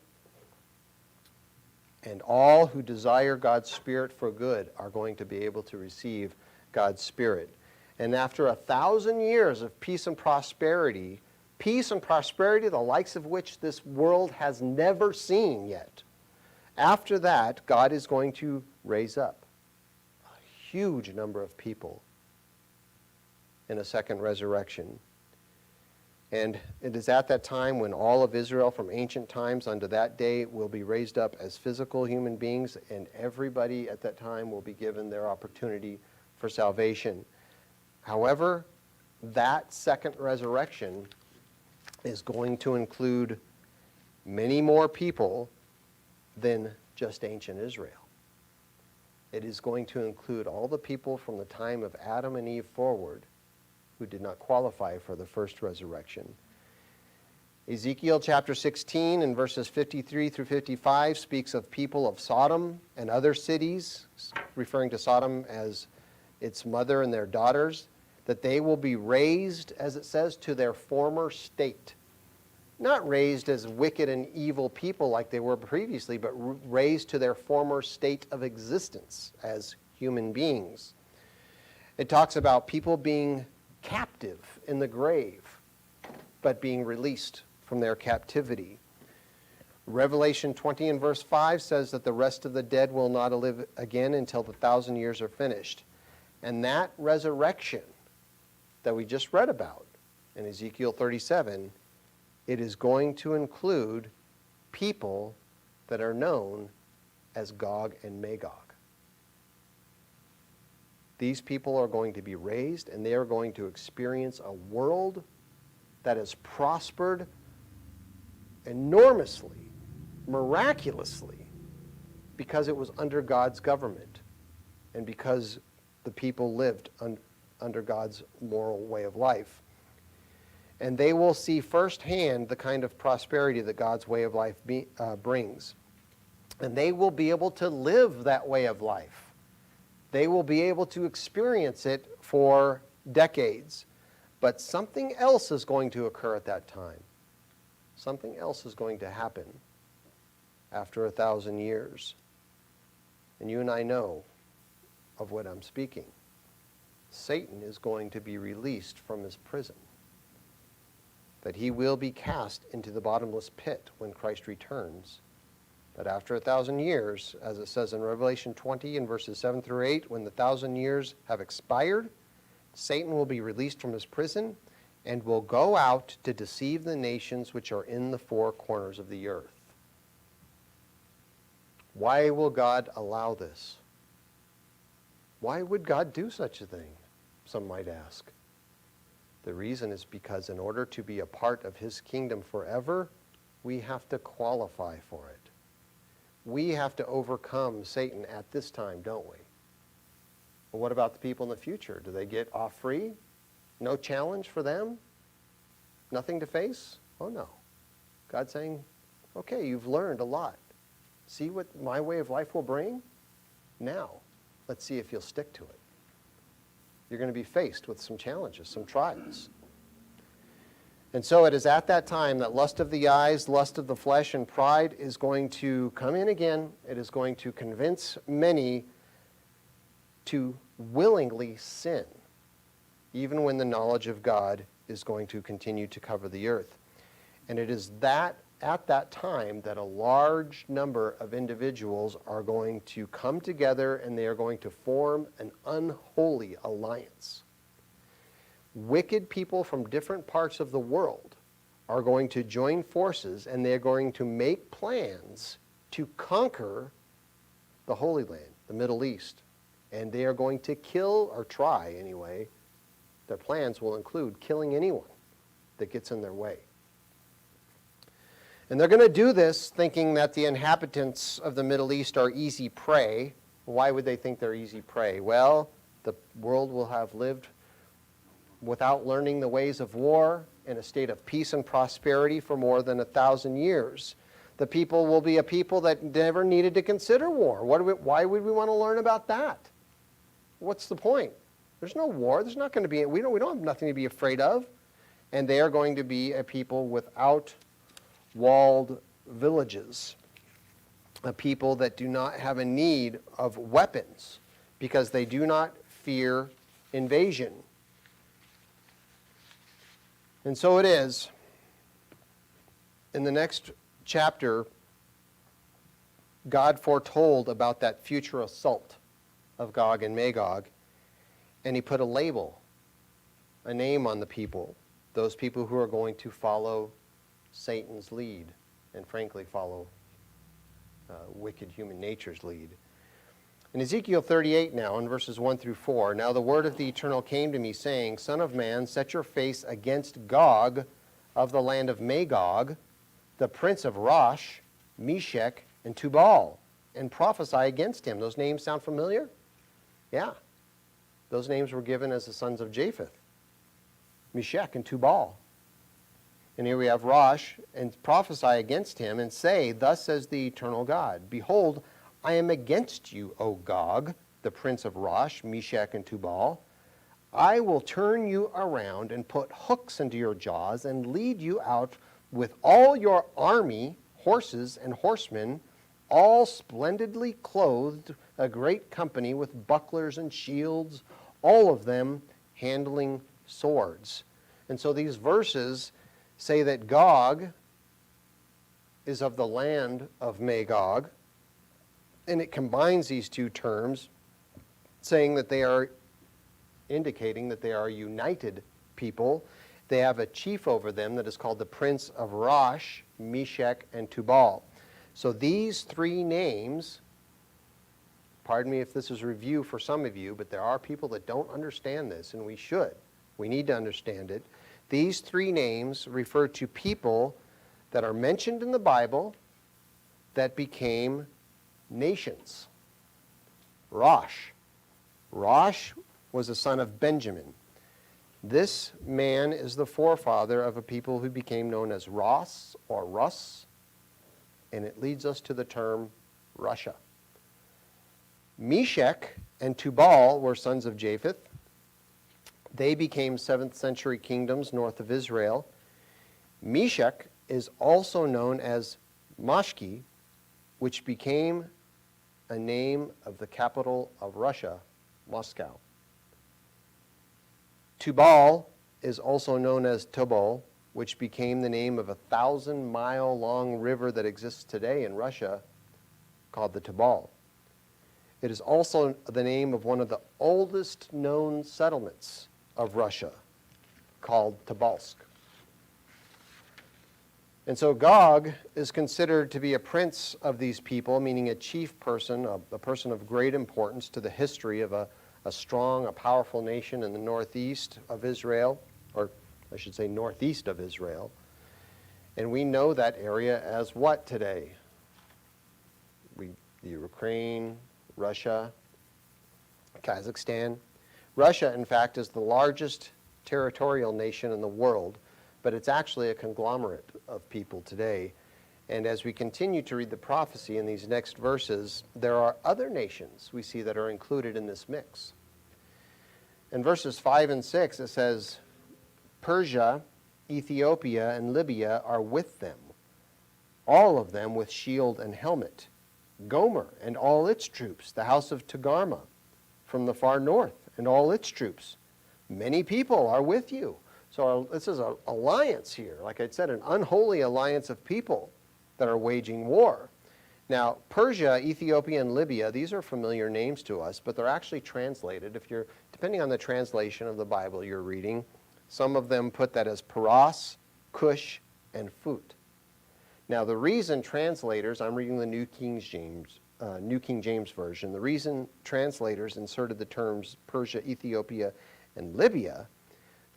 And all who desire God's Spirit for good are going to be able to receive God's Spirit. And after 1,000 years of peace and prosperity, the likes of which this world has never seen yet, after that, God is going to raise up a huge number of people in a second resurrection. And it is at that time when all of Israel from ancient times unto that day will be raised up as physical human beings, and everybody at that time will be given their opportunity for salvation. However, that second resurrection is going to include many more people than just ancient Israel. It is going to include all the people from the time of Adam and Eve forward who did not qualify for the first resurrection. Ezekiel chapter 16 and verses 53 through 55 speaks of people of Sodom and other cities, referring to Sodom as its mother and their daughters, that they will be raised, as it says, to their former state. Not raised as wicked and evil people like they were previously, but raised to their former state of existence as human beings. It talks about people being captive in the grave, but being released from their captivity. Revelation 20 and verse 5 says that the rest of the dead will not live again until the 1,000 years are finished. And that resurrection that we just read about in Ezekiel 37, it is going to include people that are known as Gog and Magog. These people are going to be raised, and they are going to experience a world that has prospered enormously, miraculously, because it was under God's government and because the people lived under God's moral way of life. And they will see firsthand the kind of prosperity that God's way of life brings. And they will be able to live that way of life. They will be able to experience it for decades. But something else is going to occur at that time. Something else is going to happen after 1,000 years. And you and I know of what I'm speaking. Satan is going to be released from his prison. That he will be cast into the bottomless pit when Christ returns. But after 1,000 years, as it says in Revelation 20 in verses 7 through 8, when the 1,000 years have expired, Satan will be released from his prison and will go out to deceive the nations which are in the four corners of the earth. Why will God allow this? Why would God do such a thing? Some might ask. The reason is because in order to be a part of his kingdom forever, we have to qualify for it. We have to overcome Satan at this time, don't we? Well, what about the people in the future? Do they get off free? No challenge for them? Nothing to face? Oh no. God's saying, Okay, you've learned a lot. See what my way of life will bring? Now, let's see if you'll stick to it. You're going to be faced with some challenges, some trials. And so it is at that time that lust of the eyes, lust of the flesh, and pride is going to come in again. It is going to convince many to willingly sin, even when the knowledge of God is going to continue to cover the earth. And it is that at that time that a large number of individuals are going to come together and they are going to form an unholy alliance. Wicked people from different parts of the world are going to join forces and they're going to make plans to conquer the Holy Land, the Middle East. And they are going to kill, or try anyway. Their plans will include killing anyone that gets in their way. And they're going to do this thinking that the inhabitants of the Middle East are easy prey. Why would they think they're easy prey? Well, the world will have lived without learning the ways of war in a state of peace and prosperity for more than 1,000 years. The people will be a people that never needed to consider war. Why would we want to learn about that? What's the point? There's no war. There's not going to be. We don't have nothing to be afraid of. And they are going to be a people without walled villages, a people that do not have a need of weapons because they do not fear invasion. And so it is, in the next chapter, God foretold about that future assault of Gog and Magog, and he put a label, a name on the people, those people who are going to follow Satan's lead, and frankly follow wicked human nature's lead. In Ezekiel 38 now, in verses 1 through 4, now the word of the Eternal came to me, saying, Son of man, set your face against Gog of the land of Magog, the prince of Rosh, Meshech, and Tubal, and prophesy against him. Those names sound familiar? Yeah. Those names were given as the sons of Japheth, Meshech and Tubal. And here we have Rosh, and prophesy against him, and say, Thus says the eternal God, Behold, I am against you, O Gog, the prince of Rosh, Meshech, and Tubal. I will turn you around and put hooks into your jaws and lead you out with all your army, horses and horsemen, all splendidly clothed, a great company with bucklers and shields, all of them handling swords. And so these verses say that Gog is of the land of Magog, and it combines these two terms, saying that they are indicating that they are united people. They have a chief over them that is called the Prince of Rosh, Meshech, and Tubal. So these three names, pardon me if this is review for some of you, but there are people that don't understand this, and we should. We need to understand it. These three names refer to people that are mentioned in the Bible that became nations. Rosh. Rosh was a son of Benjamin. This man is the forefather of a people who became known as Ross or Russ, and it leads us to the term Russia. Meshech and Tubal were sons of Japheth. They became 7th century kingdoms north of Israel. Meshech is also known as Mashki, which became a name of the capital of Russia, Moscow. Tubal is also known as Tobol, which became the name of a 1,000-mile-long river that exists today in Russia called the Tobol. It is also the name of one of the oldest known settlements of Russia, called Tobolsk. And so Gog is considered to be a prince of these people, meaning a chief person, a person of great importance to the history of a strong, a powerful nation in the northeast of Israel, or I should say northeast of Israel. And we know that area as what today? The Ukraine, Russia, Kazakhstan. Russia, in fact, is the largest territorial nation in the world, but it's actually a conglomerate of people today. And as we continue to read the prophecy in these next verses, there are other nations we see that are included in this mix. In verses 5 and 6, it says, Persia, Ethiopia, and Libya are with them, all of them with shield and helmet. Gomer and all its troops, the house of Togarmah from the far north and all its troops. Many people are with you. So this is an alliance here. Like I said, an unholy alliance of people that are waging war. Now, Persia, Ethiopia, and Libya, these are familiar names to us, but they're actually translated. If you're, depending on the translation of the Bible you're reading, some of them put that as Paras, Cush, and Phut. Now, the reason translators, I'm reading the New King James Version, the reason translators inserted the terms Persia, Ethiopia, and Libya,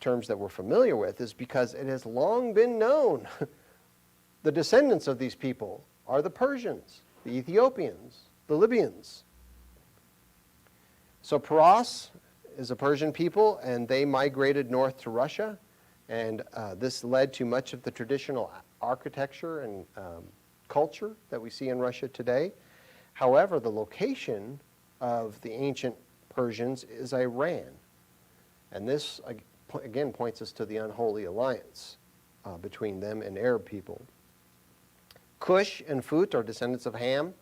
terms that we're familiar with, is because it has long been known the descendants of these people are the Persians, the Ethiopians, the Libyans. So Paras is a Persian people, and they migrated north to Russia, and this led to much of the traditional architecture and culture that we see in Russia today. However, the location of the ancient Persians is Iran, and this again points us to the unholy alliance between them and Arab people. Cush and Phut are descendants of Ham,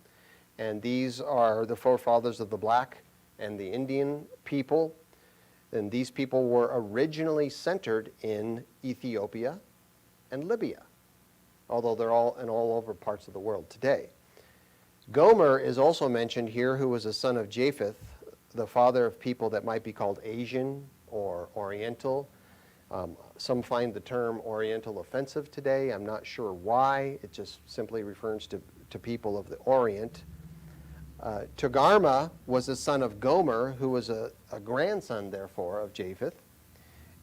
and these are the forefathers of the black and the Indian people. And these people were originally centered in Ethiopia and Libya, although they're all in all over parts of the world today. Gomer is also mentioned here, who was a son of Japheth, the father of people that might be called Asian or Oriental. Some find the term Oriental offensive today. I'm not sure why. It just simply refers to people of the Orient. Togarmah was the son of Gomer, who was a grandson, therefore, of Japheth.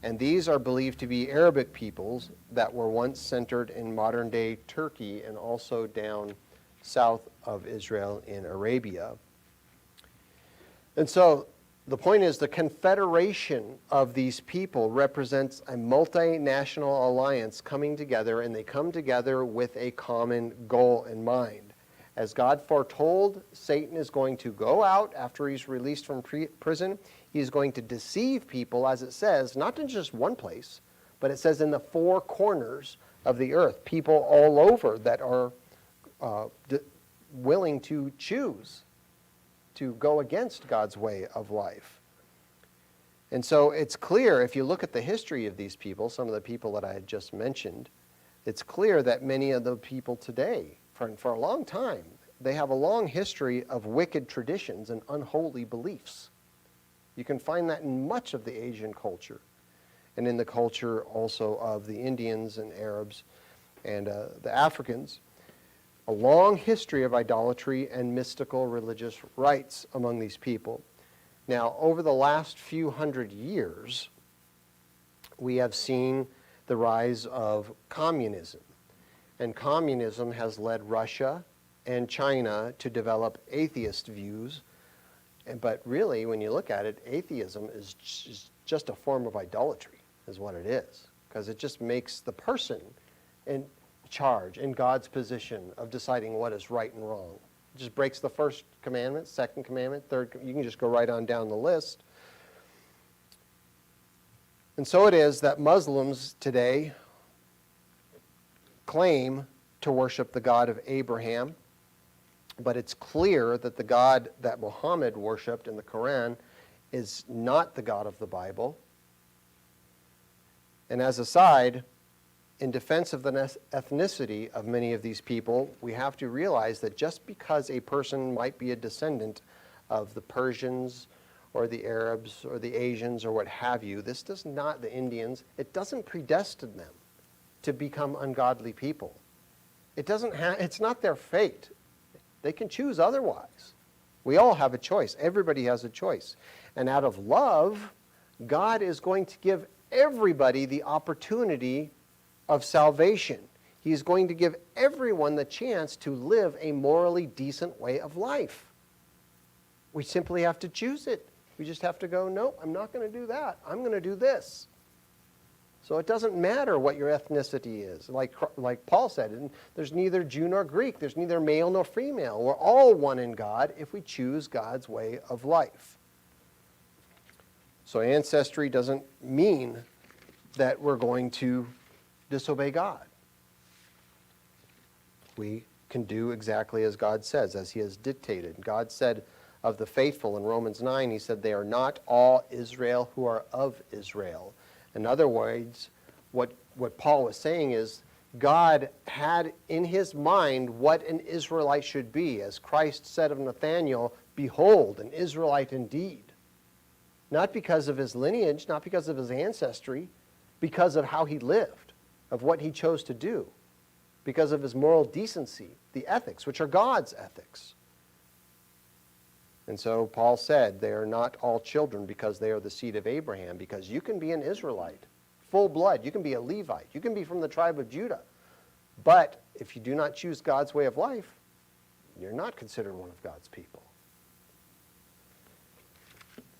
And these are believed to be Arabic peoples that were once centered in modern-day Turkey and also down south of Israel in Arabia. And so the point is, the confederation of these people represents a multinational alliance coming together, and they come together with a common goal in mind. As God foretold, Satan is going to go out after he's released from prison. He's going to deceive people, as it says, not in just one place, but it says in the four corners of the earth, people all over that are willing to choose to go against God's way of life. And so it's clear, if you look at the history of these people, some of the people that I had just mentioned, it's clear that many of the people today, for a long time, they have a long history of wicked traditions and unholy beliefs. You can find that in much of the Asian culture and in the culture also of the Indians and Arabs and the Africans. A long history of idolatry and mystical religious rites among these people. Now, over the last few hundred years, we have seen the rise of communism. And communism has led Russia and China to develop atheist views. But really, when you look at it, atheism is just a form of idolatry, is what it is. Because it just makes the person in charge, in God's position of deciding what is right and wrong. It just breaks the first commandment, second commandment, third. You can just go right on down the list. And so it is that Muslims today claim to worship the God of Abraham, but it's clear that the God that Muhammad worshipped in the Quran is not the God of the Bible. And as a side, in defense of the ethnicity of many of these people, we have to realize that just because a person might be a descendant of the Persians or the Arabs or the Asians or what have you, this does not, the Indians, it doesn't predestine them to become ungodly people. It's not their fate. They can choose otherwise. We all have a choice. Everybody has a choice. And out of love, God is going to give everybody the opportunity of salvation. He's going to give everyone the chance to live a morally decent way of life. We simply have to choose it. We just have to go, no, I'm not going to do that. I'm going to do this. So it doesn't matter what your ethnicity is. Like Paul said, and there's neither Jew nor Greek. There's neither male nor female. We're all one in God if we choose God's way of life. So ancestry doesn't mean that we're going to disobey God. We can do exactly as God says, as he has dictated. God said of the faithful in Romans 9, he said, they are not all Israel who are of Israel. In other words, what Paul was saying is God had in his mind what an Israelite should be. As Christ said of Nathanael, behold, an Israelite indeed. Not because of his lineage, not because of his ancestry, because of how he lived, of what he chose to do, because of his moral decency, the ethics, which are God's ethics. And so Paul said they are not all children because they are the seed of Abraham, because you can be an Israelite, full blood. You can be a Levite. You can be from the tribe of Judah. But if you do not choose God's way of life, you're not considered one of God's people.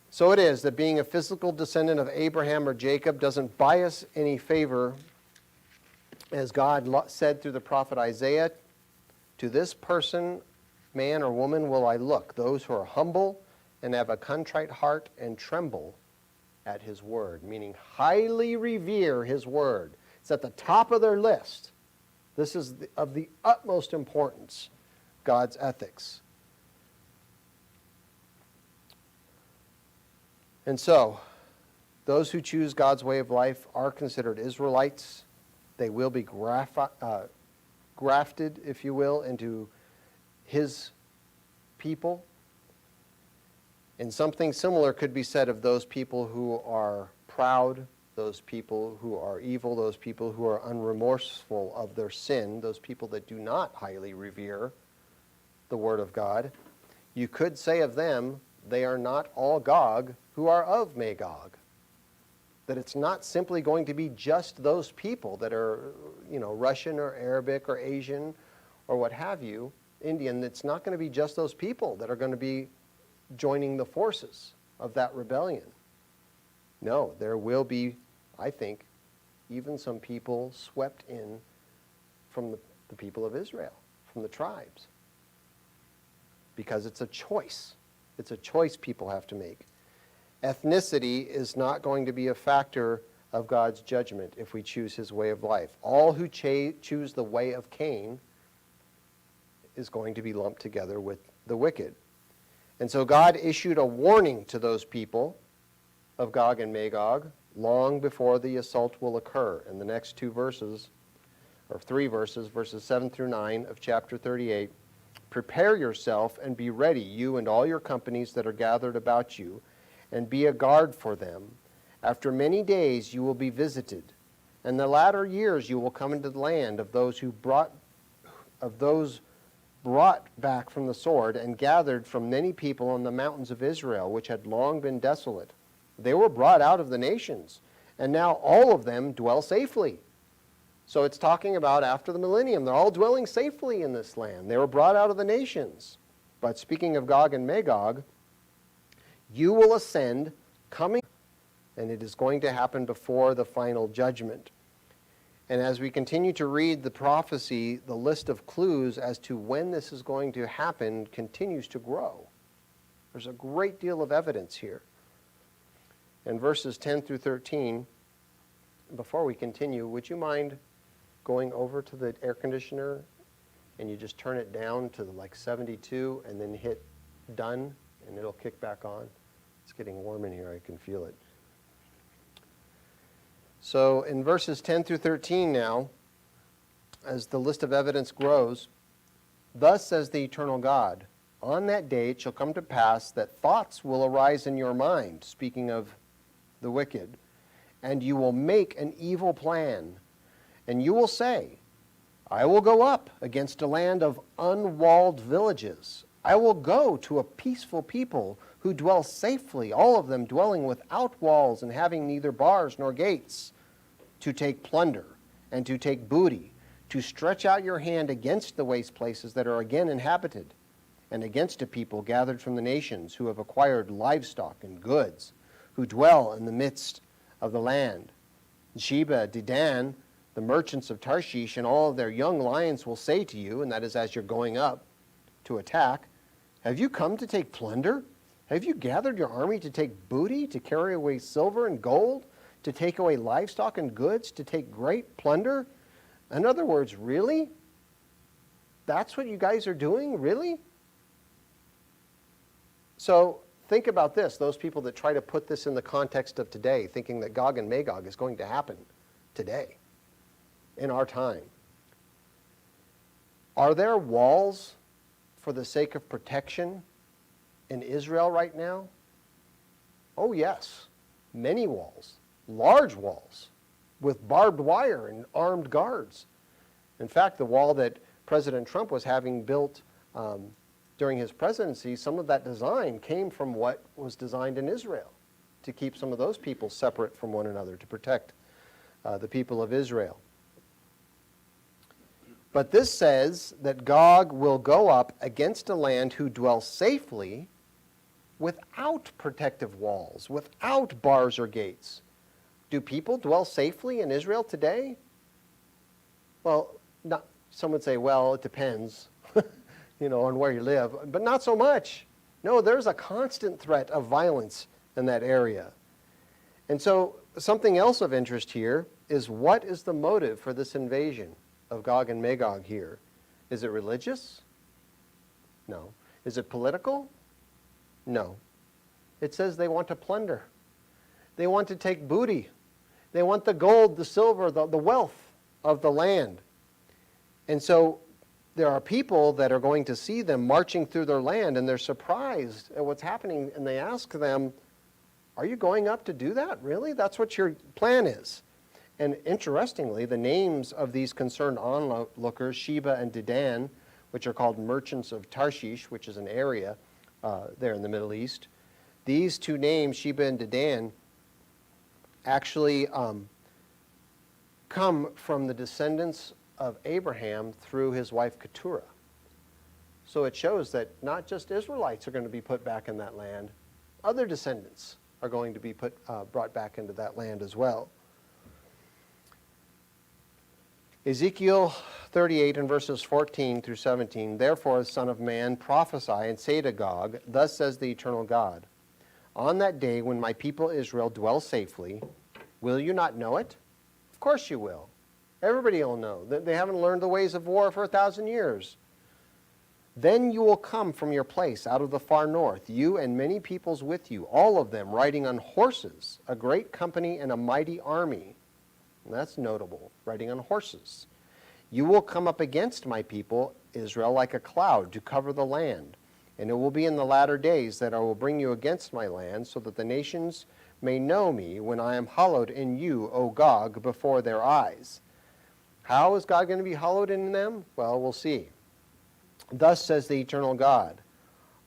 So it is that being a physical descendant of Abraham or Jacob doesn't buy us any favor, as God said through the prophet Isaiah, to this person, man or woman, will I look, those who are humble and have a contrite heart and tremble at his word, meaning highly revere his word. It's at the top of their list. This is of the utmost importance, God's ethics. And so, those who choose God's way of life are considered Israelites. They will be grafted, if you will, into his people. And something similar could be said of those people who are proud, those people who are evil, those people who are unremorseful of their sin, those people that do not highly revere the Word of God. You could say of them, they are not all Gog who are of Magog. That it's not simply going to be just those people that are, Russian or Arabic or Asian or what have you, Indian. It's not going to be just those people that are going to be joining the forces of that rebellion. No, there will be, I think, even some people swept in from the people of Israel, from the tribes. Because it's a choice. It's a choice people have to make. Ethnicity is not going to be a factor of God's judgment if we choose his way of life. All who choose the way of Cain is going to be lumped together with the wicked. And so God issued a warning to those people of Gog and Magog long before the assault will occur. In the next two verses, or three verses, verses 7 through 9 of chapter 38, prepare yourself and be ready, you and all your companies that are gathered about you, and be a guard for them. After many days you will be visited. In the latter years you will come into the land of those brought back from the sword and gathered from many people on the mountains of Israel, which had long been desolate. They were brought out of the nations, and now all of them dwell safely. So it's talking about after the millennium. They're all dwelling safely in this land. They were brought out of the nations. But speaking of Gog and Magog, you will ascend, coming, and it is going to happen before the final judgment. And as we continue to read the prophecy, the list of clues as to when this is going to happen continues to grow. There's a great deal of evidence here. In verses 10 through 13, before we continue, would you mind going over to the air conditioner and you just turn it down to like 72 and then hit done and it'll kick back on? It's getting warm in here. I can feel it. So in verses 10 through 13 now, as the list of evidence grows, thus says the eternal God, on that day it shall come to pass that thoughts will arise in your mind, speaking of the wicked, and you will make an evil plan, and you will say, I will go up against a land of unwalled villages. I will go to a peaceful people who dwell safely, all of them dwelling without walls and having neither bars nor gates, to take plunder and to take booty, to stretch out your hand against the waste places that are again inhabited, and against a people gathered from the nations who have acquired livestock and goods, who dwell in the midst of the land. Sheba, Dedan, the merchants of Tarshish, and all of their young lions will say to you, and that is as you're going up to attack, have you come to take plunder? Have you gathered your army to take booty, to carry away silver and gold, to take away livestock and goods, to take great plunder? In other words, really? That's what you guys are doing? Really? So think about this, those people that try to put this in the context of today, thinking that Gog and Magog is going to happen today, in our time. Are there walls for the sake of protection in Israel right now? Oh yes, many walls, large walls, with barbed wire and armed guards. In fact, the wall that President Trump was having built during his presidency, some of that design came from what was designed in Israel to keep some of those people separate from one another, to protect the people of Israel. But this says that Gog will go up against a land who dwell safely without protective walls, without bars or gates. Do people dwell safely in Israel today? Well, some would say, well, it depends, on where you live, but not so much. No, there's a constant threat of violence in that area. And so something else of interest here is, what is the motive for this invasion of Gog and Magog here? Is it religious? No. Is it political? No. It says they want to plunder. They want to take booty. They want the gold, the silver, the wealth of the land. And so there are people that are going to see them marching through their land, and they're surprised at what's happening, and they ask them, are you going up to do that? Really? That's what your plan is? And interestingly, the names of these concerned onlookers, Sheba and Dedan, which are called merchants of Tarshish, which is an area there in the Middle East, these two names, Sheba and Dedan, actually come from the descendants of Abraham through his wife Keturah. So it shows that not just Israelites are going to be put back in that land, other descendants are going to be brought back into that land as well. Ezekiel 38 and verses 14 through 17, therefore, Son of man, prophesy and say to Gog, thus says the eternal God, on that day when my people Israel dwell safely, will you not know it? Of course you will. Everybody will know. They haven't learned the ways of war for 1,000 years. Then you will come from your place out of the far north, you and many peoples with you, all of them riding on horses, a great company and a mighty army. And that's notable, riding on horses. You will come up against my people, Israel, like a cloud to cover the land. And it will be in the latter days that I will bring you against my land, so that the nations may know me when I am hallowed in you, O Gog, before their eyes. How is God going to be hallowed in them? Well, we'll see. Thus says the eternal God,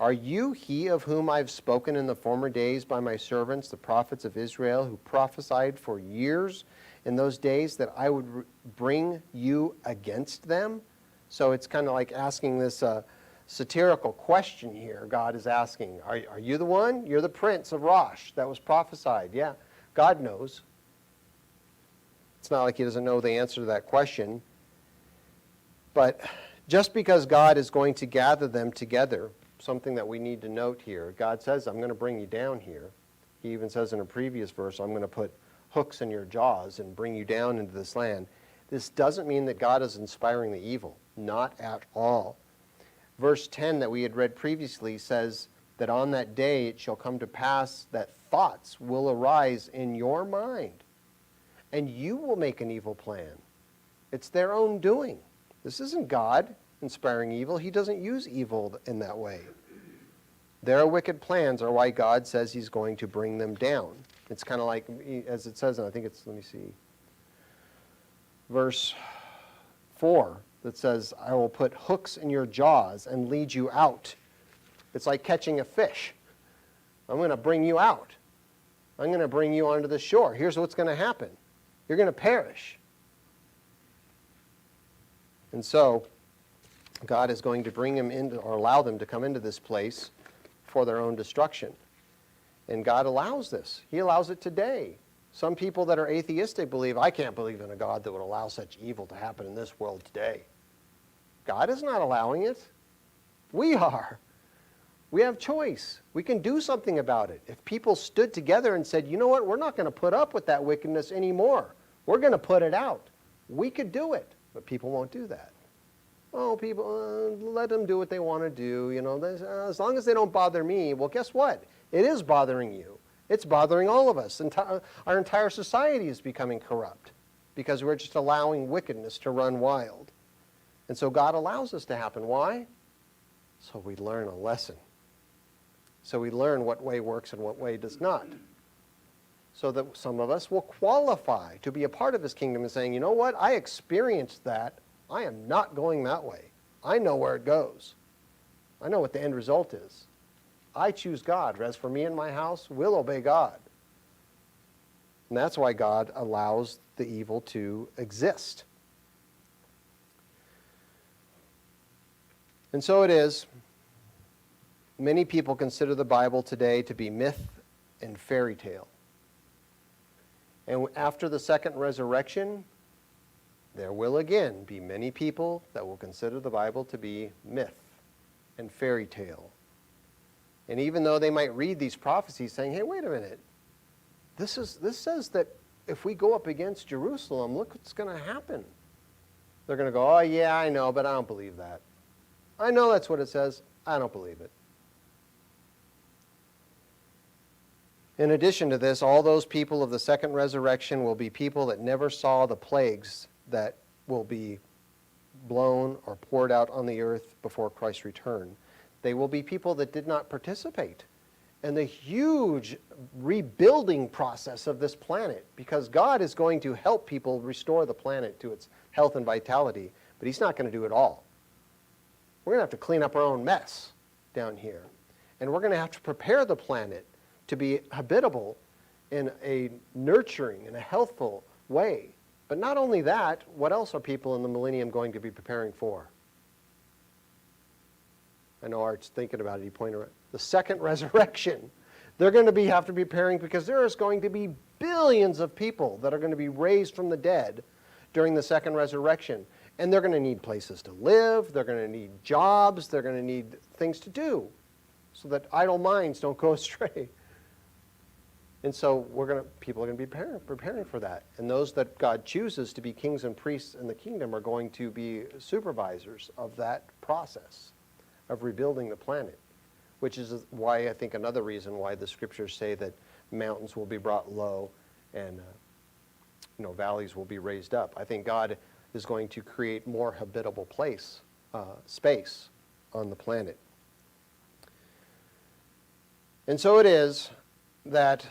are you he of whom I have spoken in the former days by my servants, the prophets of Israel, who prophesied for years in those days that I would bring you against them? So it's kind of like asking this satirical question here. God is asking, are you the one? You're the prince of Rosh that was prophesied. Yeah, God knows. It's not like he doesn't know the answer to that question. But just because God is going to gather them together, something that we need to note here, God says, I'm going to bring you down here. He even says in a previous verse, I'm going to put hooks in your jaws and bring you down into this land. This doesn't mean that God is inspiring the evil. Not at all. Verse 10 that we had read previously says that on that day it shall come to pass that thoughts will arise in your mind, and you will make an evil plan. It's their own doing. This isn't God inspiring evil. He doesn't use evil in that way. Their wicked plans are why God says he's going to bring them down. It's kind of like, as it says, and I think it's, let me see, verse 4 that says, I will put hooks in your jaws and lead you out. It's like catching a fish. I'm going to bring you out. I'm going to bring you onto the shore. Here's what's going to happen. You're going to perish. And so God is going to bring them into, or allow them to come into this place for their own destruction. And God allows this. He allows it today. Some people that are atheistic believe, I can't believe in a God that would allow such evil to happen in this world today. God is not allowing it. We are. We have choice. We can do something about it. If people stood together and said, you know what, we're not going to put up with that wickedness anymore. We're going to put it out. We could do it, but people won't do that. Oh, people, let them do what they want to do. You know, as long as they don't bother me. Well, guess what? It is bothering you. It's bothering all of us. Our entire society is becoming corrupt because we're just allowing wickedness to run wild. And so God allows this to happen. Why? So we learn a lesson. So we learn what way works and what way does not. So that some of us will qualify to be a part of his kingdom and saying, you know what, I experienced that. I am not going that way. I know where it goes. I know what the end result is. I choose God. As for me and my house, we'll obey God. And that's why God allows the evil to exist. And so it is. Many people consider the Bible today to be myth and fairy tale. And after the second resurrection, there will again be many people that will consider the Bible to be myth and fairy tale. And even though they might read these prophecies saying, hey, wait a minute, this says that if we go up against Jerusalem, look what's going to happen. They're going to go, oh yeah, I know, but I don't believe that. I know that's what it says. I don't believe it. In addition to this, all those people of the second resurrection will be people that never saw the plagues that will be blown or poured out on the earth before Christ's return. They will be people that did not participate in the huge rebuilding process of this planet, because God is going to help people restore the planet to its health and vitality, but he's not going to do it all. We're going to have to clean up our own mess down here, and we're going to have to prepare the planet to be habitable in a nurturing and a healthful way. But not only that, what else are people in the millennium going to be preparing for? I know Art's thinking about it. He pointed at the second resurrection. They're going to have to be preparing because there is going to be billions of people that are going to be raised from the dead during the second resurrection. And they're going to need places to live. They're going to need jobs. They're going to need things to do so that idle minds don't go astray. And so people are going to be preparing for that. And those that God chooses to be kings and priests in the kingdom are going to be supervisors of that process of rebuilding the planet, which is why I think another reason why the scriptures say that mountains will be brought low and valleys will be raised up. I think God is going to create more habitable space on the planet. And so it is that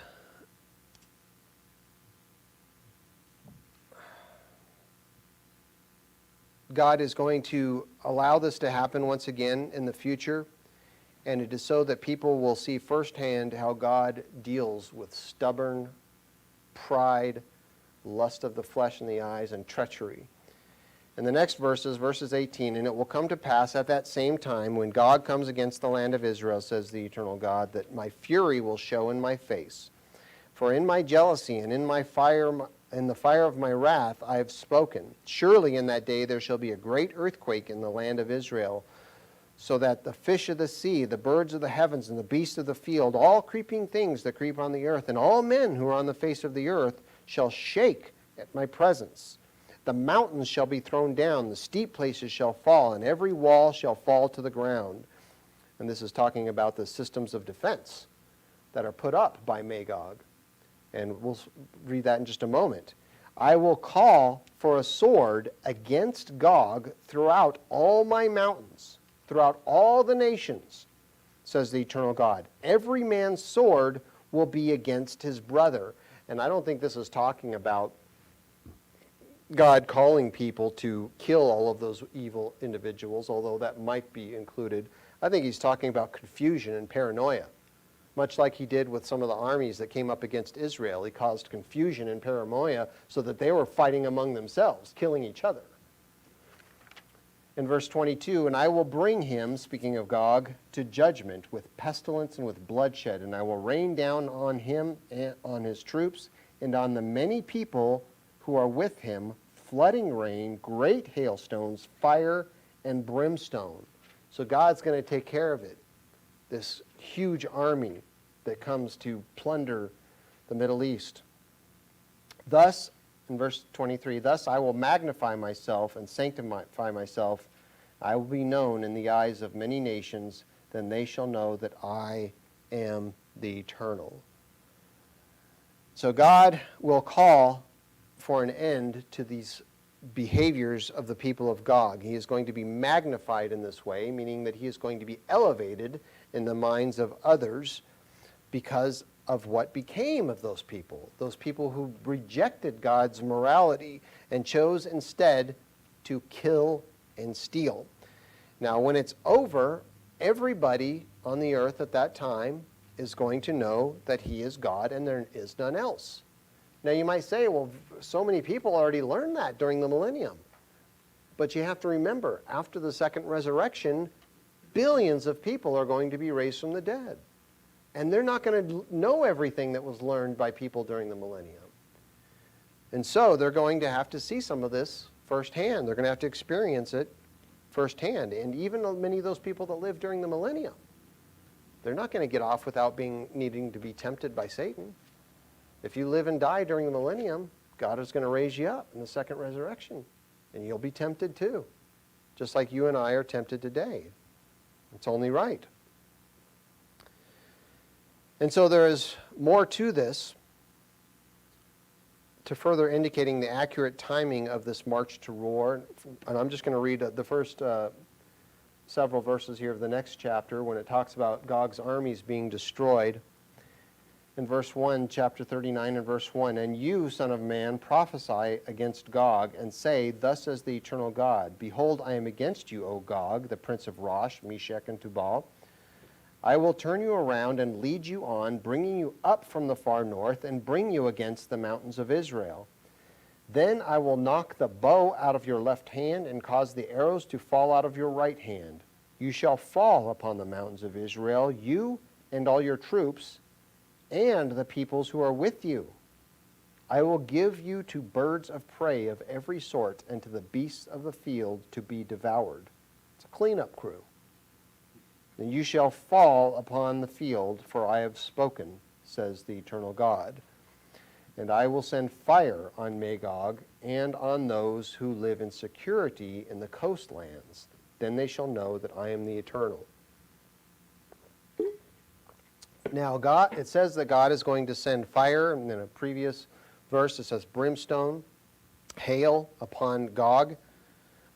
God is going to allow this to happen once again in the future, and it is so that people will see firsthand how God deals with stubborn pride, lust of the flesh in the eyes, and treachery. And the next verses 18, and it will come to pass at that same time when God comes against the land of Israel, says the eternal God, that my fury will show in my face. For in my jealousy and in the fire of my wrath I have spoken. Surely in that day there shall be a great earthquake in the land of Israel, so that the fish of the sea, the birds of the heavens, and the beasts of the field, all creeping things that creep on the earth, and all men who are on the face of the earth, shall shake at my presence. The mountains shall be thrown down, the steep places shall fall, and every wall shall fall to the ground. And this is talking about the systems of defense that are put up by Magog. And we'll read that in just a moment. I will call for a sword against Gog throughout all my mountains, throughout all the nations, says the eternal God. Every man's sword will be against his brother. And I don't think this is talking about God calling people to kill all of those evil individuals, although that might be included. I think he's talking about confusion and paranoia. Much like he did with some of the armies that came up against Israel. He caused confusion and paranoia so that they were fighting among themselves, killing each other. In verse 22, and I will bring him, speaking of Gog, to judgment with pestilence and with bloodshed, and I will rain down on him and on his troops and on the many people who are with him, flooding rain, great hailstones, fire, and brimstone. So God's going to take care of it. This huge army that comes to plunder the Middle East. Thus, in verse 23, thus I will magnify myself and sanctify myself. I will be known in the eyes of many nations. Then they shall know that I am the Eternal. So God will call for an end to these behaviors of the people of Gog. He is going to be magnified in this way, meaning that he is going to be elevated in the minds of others because of what became of those people who rejected God's morality and chose instead to kill and steal. Now, when it's over, everybody on the earth at that time is going to know that he is God and there is none else. Now, you might say, well, so many people already learned that during the millennium. But you have to remember, after the second resurrection, billions of people are going to be raised from the dead. And they're not going to know everything that was learned by people during the millennium. And so they're going to have to see some of this firsthand. They're going to have to experience it firsthand. And even many of those people that lived during the millennium, they're not going to get off without needing to be tempted by Satan. If you live and die during the millennium, God is going to raise you up in the second resurrection. And you'll be tempted too. Just like you and I are tempted today. It's only right. And so there is more to this, to further indicating the accurate timing of this march to war. And I'm just going to read the first several verses here of the next chapter when it talks about Gog's armies being destroyed. In verse 1, chapter 39 and verse 1, and you, son of man, prophesy against Gog, and say, thus says the eternal God, behold, I am against you, O Gog, the prince of Rosh, Meshech, and Tubal. I will turn you around and lead you on, bringing you up from the far north, and bring you against the mountains of Israel. Then I will knock the bow out of your left hand, and cause the arrows to fall out of your right hand. You shall fall upon the mountains of Israel, you and all your troops, and the peoples who are with you. I will give you to birds of prey of every sort, and to the beasts of the field to be devoured. It's a cleanup crew. And you shall fall upon the field, for I have spoken, says the eternal God. And I will send fire on Magog and on those who live in security in the coastlands. Then they shall know that I am the Eternal. Now, it says that God is going to send fire, and in a previous verse it says brimstone, hail upon Gog.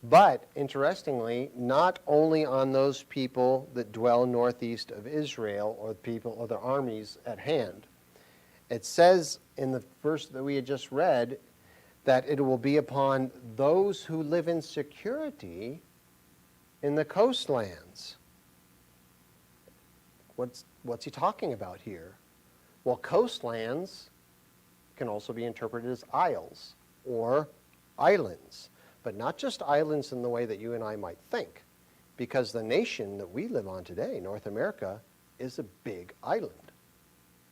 But, interestingly, not only on those people that dwell northeast of Israel or the people or their armies at hand. It says in the verse that we had just read that it will be upon those who live in security in the coastlands. What's he talking about here? Well, coastlands can also be interpreted as isles or islands. But not just islands in the way that you and I might think, because the nation that we live on today, North America, is a big island.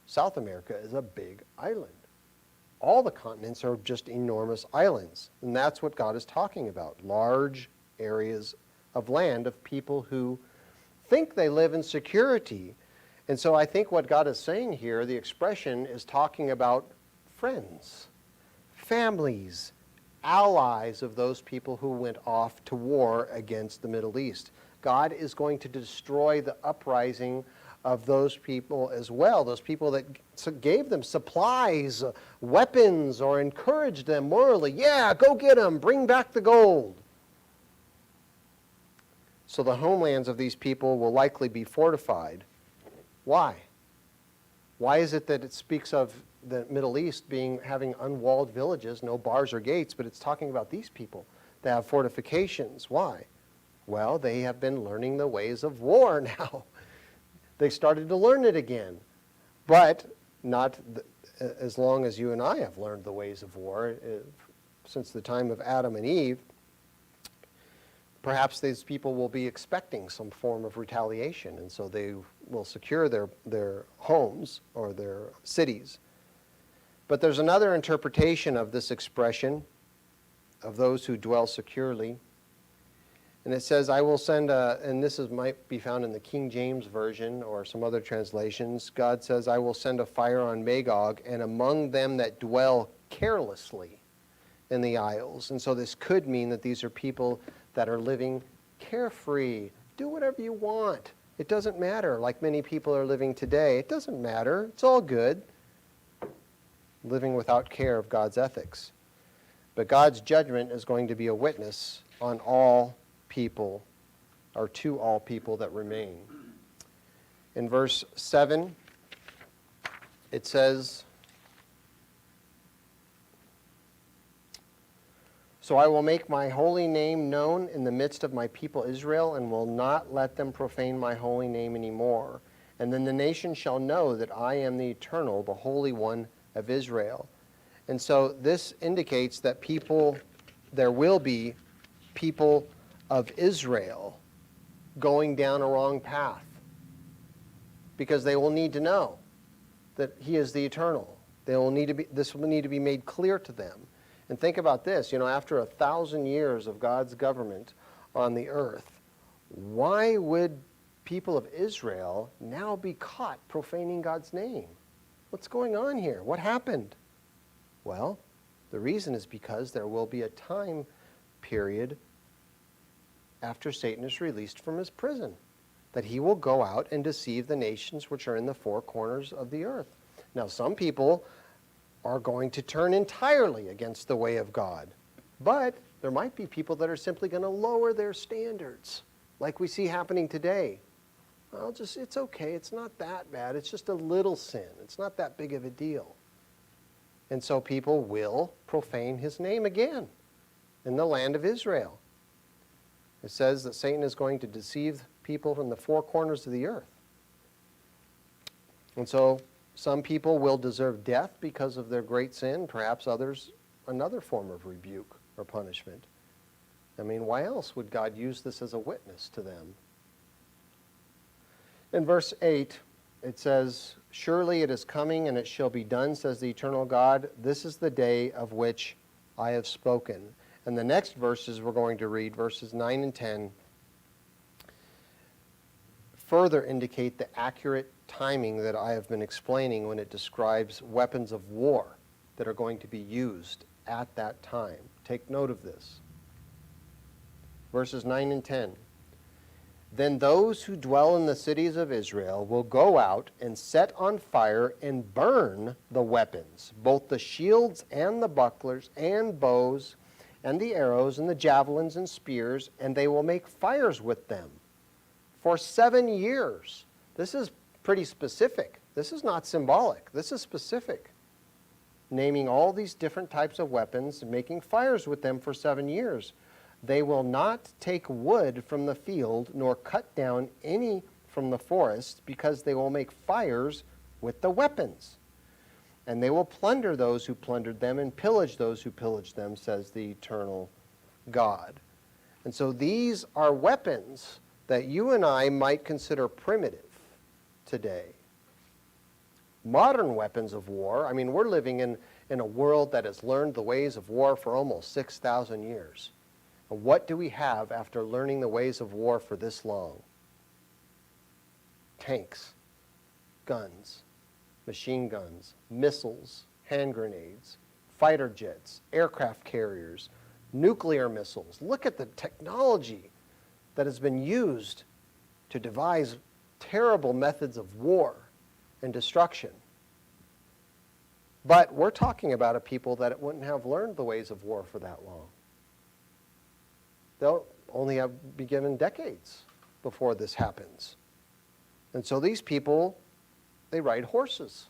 South America is a big island. All the continents are just enormous islands, and that's what God is talking about, large areas of land of people who think they live in security. And so I think what God is saying here, the expression is talking about friends, families, allies of those people who went off to war against the Middle East. God is going to destroy the uprising of those people as well, those people that gave them supplies, weapons, or encouraged them morally. Yeah, go get them, bring back the gold. So the homelands of these people will likely be fortified. Why? Why is it that it speaks of the Middle East having unwalled villages, no bars or gates, but it's talking about these people that have fortifications? Why? Well, they have been learning the ways of war now. They started to learn it again, but not as long as you and I have learned the ways of war. Since the time of Adam and Eve, perhaps these people will be expecting some form of retaliation, and so they will secure their homes or their cities. But there's another interpretation of this expression, of those who dwell securely. And it says, I will send and this might be found in the King James Version or some other translations. God says, I will send a fire on Magog and among them that dwell carelessly in the isles. And so this could mean that these are people that are living carefree. Do whatever you want. It doesn't matter, like many people are living today. It doesn't matter. It's all good. Living without care of God's ethics. But God's judgment is going to be a witness on all people, or to all people that remain. In verse 7, it says, So I will make my holy name known in the midst of my people Israel, and will not let them profane my holy name anymore. And then the nation shall know that I am the Eternal, the Holy One of Israel. And so this indicates that there will be people of Israel going down a wrong path, because they will need to know that He is the Eternal. This will need to be made clear to them. And think about this, after 1,000 years of God's government on the earth, why would people of Israel now be caught profaning God's name? What's going on here? What happened? Well, the reason is because there will be a time period after Satan is released from his prison, that he will go out and deceive the nations which are in the four corners of the earth. Now, some people are going to turn entirely against the way of God, but there might be people that are simply going to lower their standards, like we see happening today. It's okay, it's not that bad, it's just a little sin, it's not that big of a deal. And so people will profane His name again in the land of Israel. It says that Satan is going to deceive people from the four corners of the earth. And so some people will deserve death because of their great sin, perhaps others another form of rebuke or punishment. I mean, why else would God use this as a witness to them? In verse 8, it says, Surely it is coming, and it shall be done, says the eternal God. This is the day of which I have spoken. And the next verses we're going to read, verses 9 and 10, further indicate the accurate timing that I have been explaining when it describes weapons of war that are going to be used at that time. Take note of this. Verses 9 and 10. Then those who dwell in the cities of Israel will go out and set on fire and burn the weapons, both the shields and the bucklers and bows and the arrows and the javelins and spears, and they will make fires with them for 7 years. This is pretty specific. This is not symbolic. This is specific. Naming all these different types of weapons and making fires with them for 7 years. They will not take wood from the field, nor cut down any from the forest, because they will make fires with the weapons. And they will plunder those who plundered them and pillage those who pillaged them, says the eternal God. And so these are weapons that you and I might consider primitive today. Modern weapons of war, I mean, we're living in a world that has learned the ways of war for almost 6,000 years. And what do we have after learning the ways of war for this long? Tanks, guns, machine guns, missiles, hand grenades, fighter jets, aircraft carriers, nuclear missiles. Look at the technology that has been used to devise terrible methods of war and destruction. But we're talking about a people that wouldn't have learned the ways of war for that long. They'll only be given decades before this happens. And so these people, they ride horses.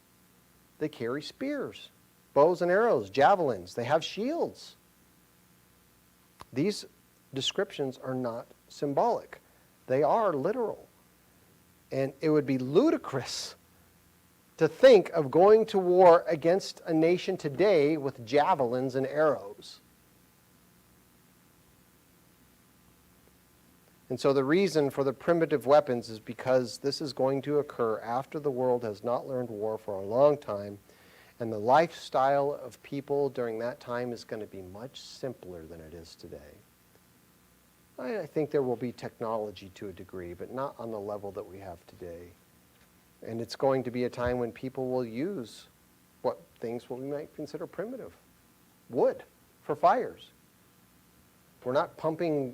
They carry spears, bows and arrows, javelins. They have shields. These descriptions are not symbolic. They are literal. And it would be ludicrous to think of going to war against a nation today with javelins and arrows. And so the reason for the primitive weapons is because this is going to occur after the world has not learned war for a long time, And the lifestyle of people during that time is going to be much simpler than it is today. I think there will be technology to a degree, but not on the level that we have today. And it's going to be a time when people will use what we might consider primitive. Wood for fires. We're not pumping,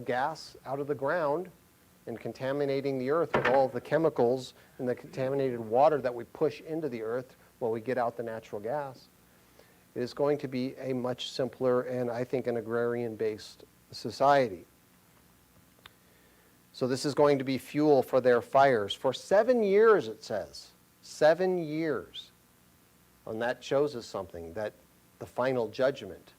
gas out of the ground and contaminating the earth with all the chemicals and the contaminated water that we push into the earth while we get out the natural gas. It is going to be a much simpler and, I think, an agrarian-based society. So this is going to be fuel for their fires. For 7 years, it says. 7 years. And that shows us something, that the final judgment,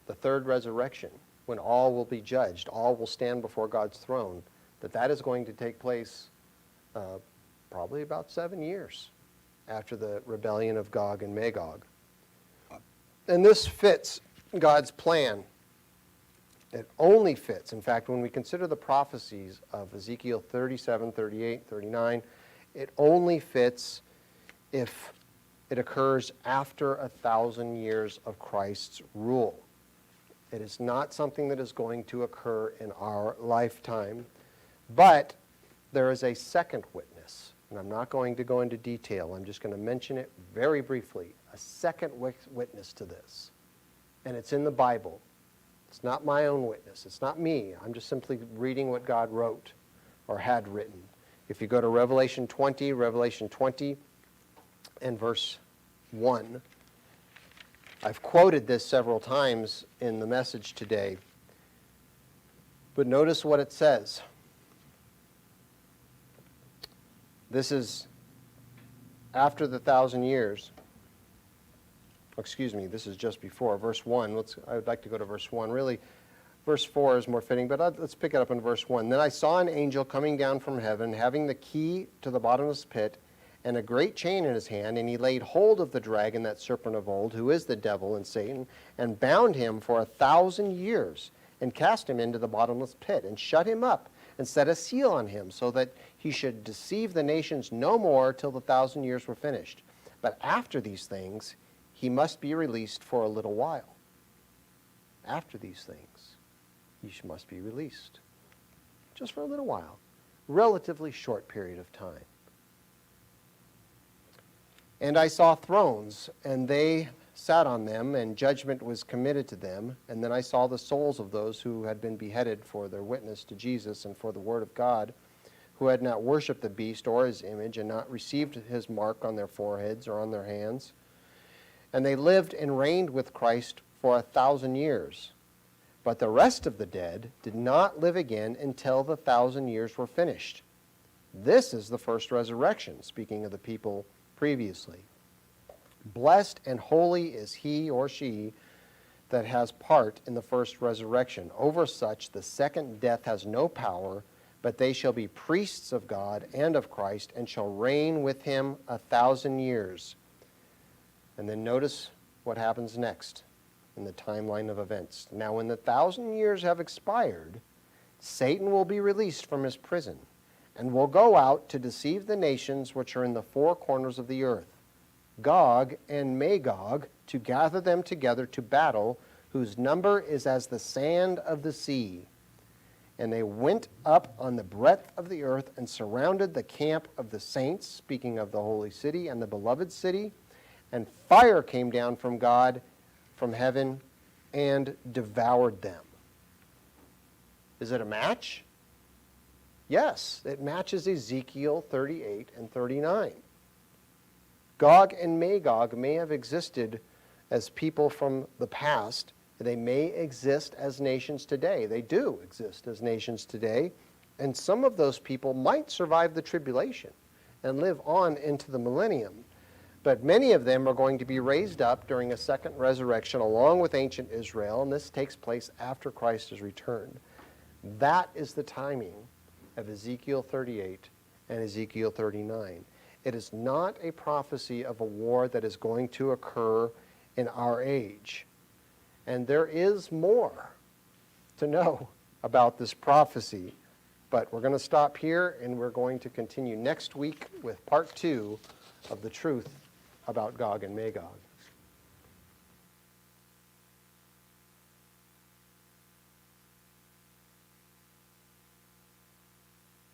the third resurrection, when all will be judged, all will stand before God's throne, that is going to take place probably about 7 years after the rebellion of Gog and Magog. And this fits God's plan. It only fits. In fact, when we consider the prophecies of Ezekiel 37, 38, 39, it only fits if it occurs after 1,000 years of Christ's rule. It is not something that is going to occur in our lifetime. But there is a second witness, and I'm not going to go into detail. I'm just going to mention it very briefly. A second witness to this. And it's in the Bible. It's not my own witness. It's not me. I'm just simply reading what God wrote or had written. If you go to Revelation 20 and verse 1, I've quoted this several times in the message today, but notice what it says. This is after the 1,000 years. Excuse me, this is just before. Verse 1, I would like to go to verse 1. Really, verse 4 is more fitting, but let's pick it up in verse 1. Then I saw an angel coming down from heaven, having the key to the bottomless pit, and a great chain in his hand, and he laid hold of the dragon, that serpent of old, who is the devil and Satan, and bound him for 1,000 years, and cast him into the bottomless pit, and shut him up, and set a seal on him, so that he should deceive the nations no more till the 1,000 years were finished. But after these things, he must be released for a little while. After these things, he must be released. Just for a little while. Relatively short period of time. And I saw thrones, and they sat on them, and judgment was committed to them. And then I saw the souls of those who had been beheaded for their witness to Jesus and for the word of God, who had not worshipped the beast or his image, and not received his mark on their foreheads or on their hands. And they lived and reigned with Christ for 1,000 years. But the rest of the dead did not live again until the 1,000 years were finished. This is the first resurrection, speaking of the people previously. Blessed and holy is he or she that has part in the first resurrection. Over such the second death has no power, but they shall be priests of God and of Christ, and shall reign with him 1,000 years. And then notice what happens next in the timeline of events. Now when the 1,000 years have expired, Satan will be released from his prison, and will go out to deceive the nations which are in the four corners of the earth, Gog and Magog, to gather them together to battle, whose number is as the sand of the sea. And they went up on the breadth of the earth, and surrounded the camp of the saints, speaking of the holy city and the beloved city. And fire came down from God, from heaven, and devoured them. Is it a match? Yes, it matches Ezekiel 38 and 39. Gog and Magog may have existed as people from the past. They may exist as nations today. They do exist as nations today. And some of those people might survive the tribulation and live on into the millennium. But many of them are going to be raised up during a second resurrection along with ancient Israel, and this takes place after Christ has returned. That is the timing of Ezekiel 38 and Ezekiel 39. It is not a prophecy of a war that is going to occur in our age. And there is more to know about this prophecy. But we're going to stop here, and we're going to continue next week with part 2 of the truth about Gog and Magog.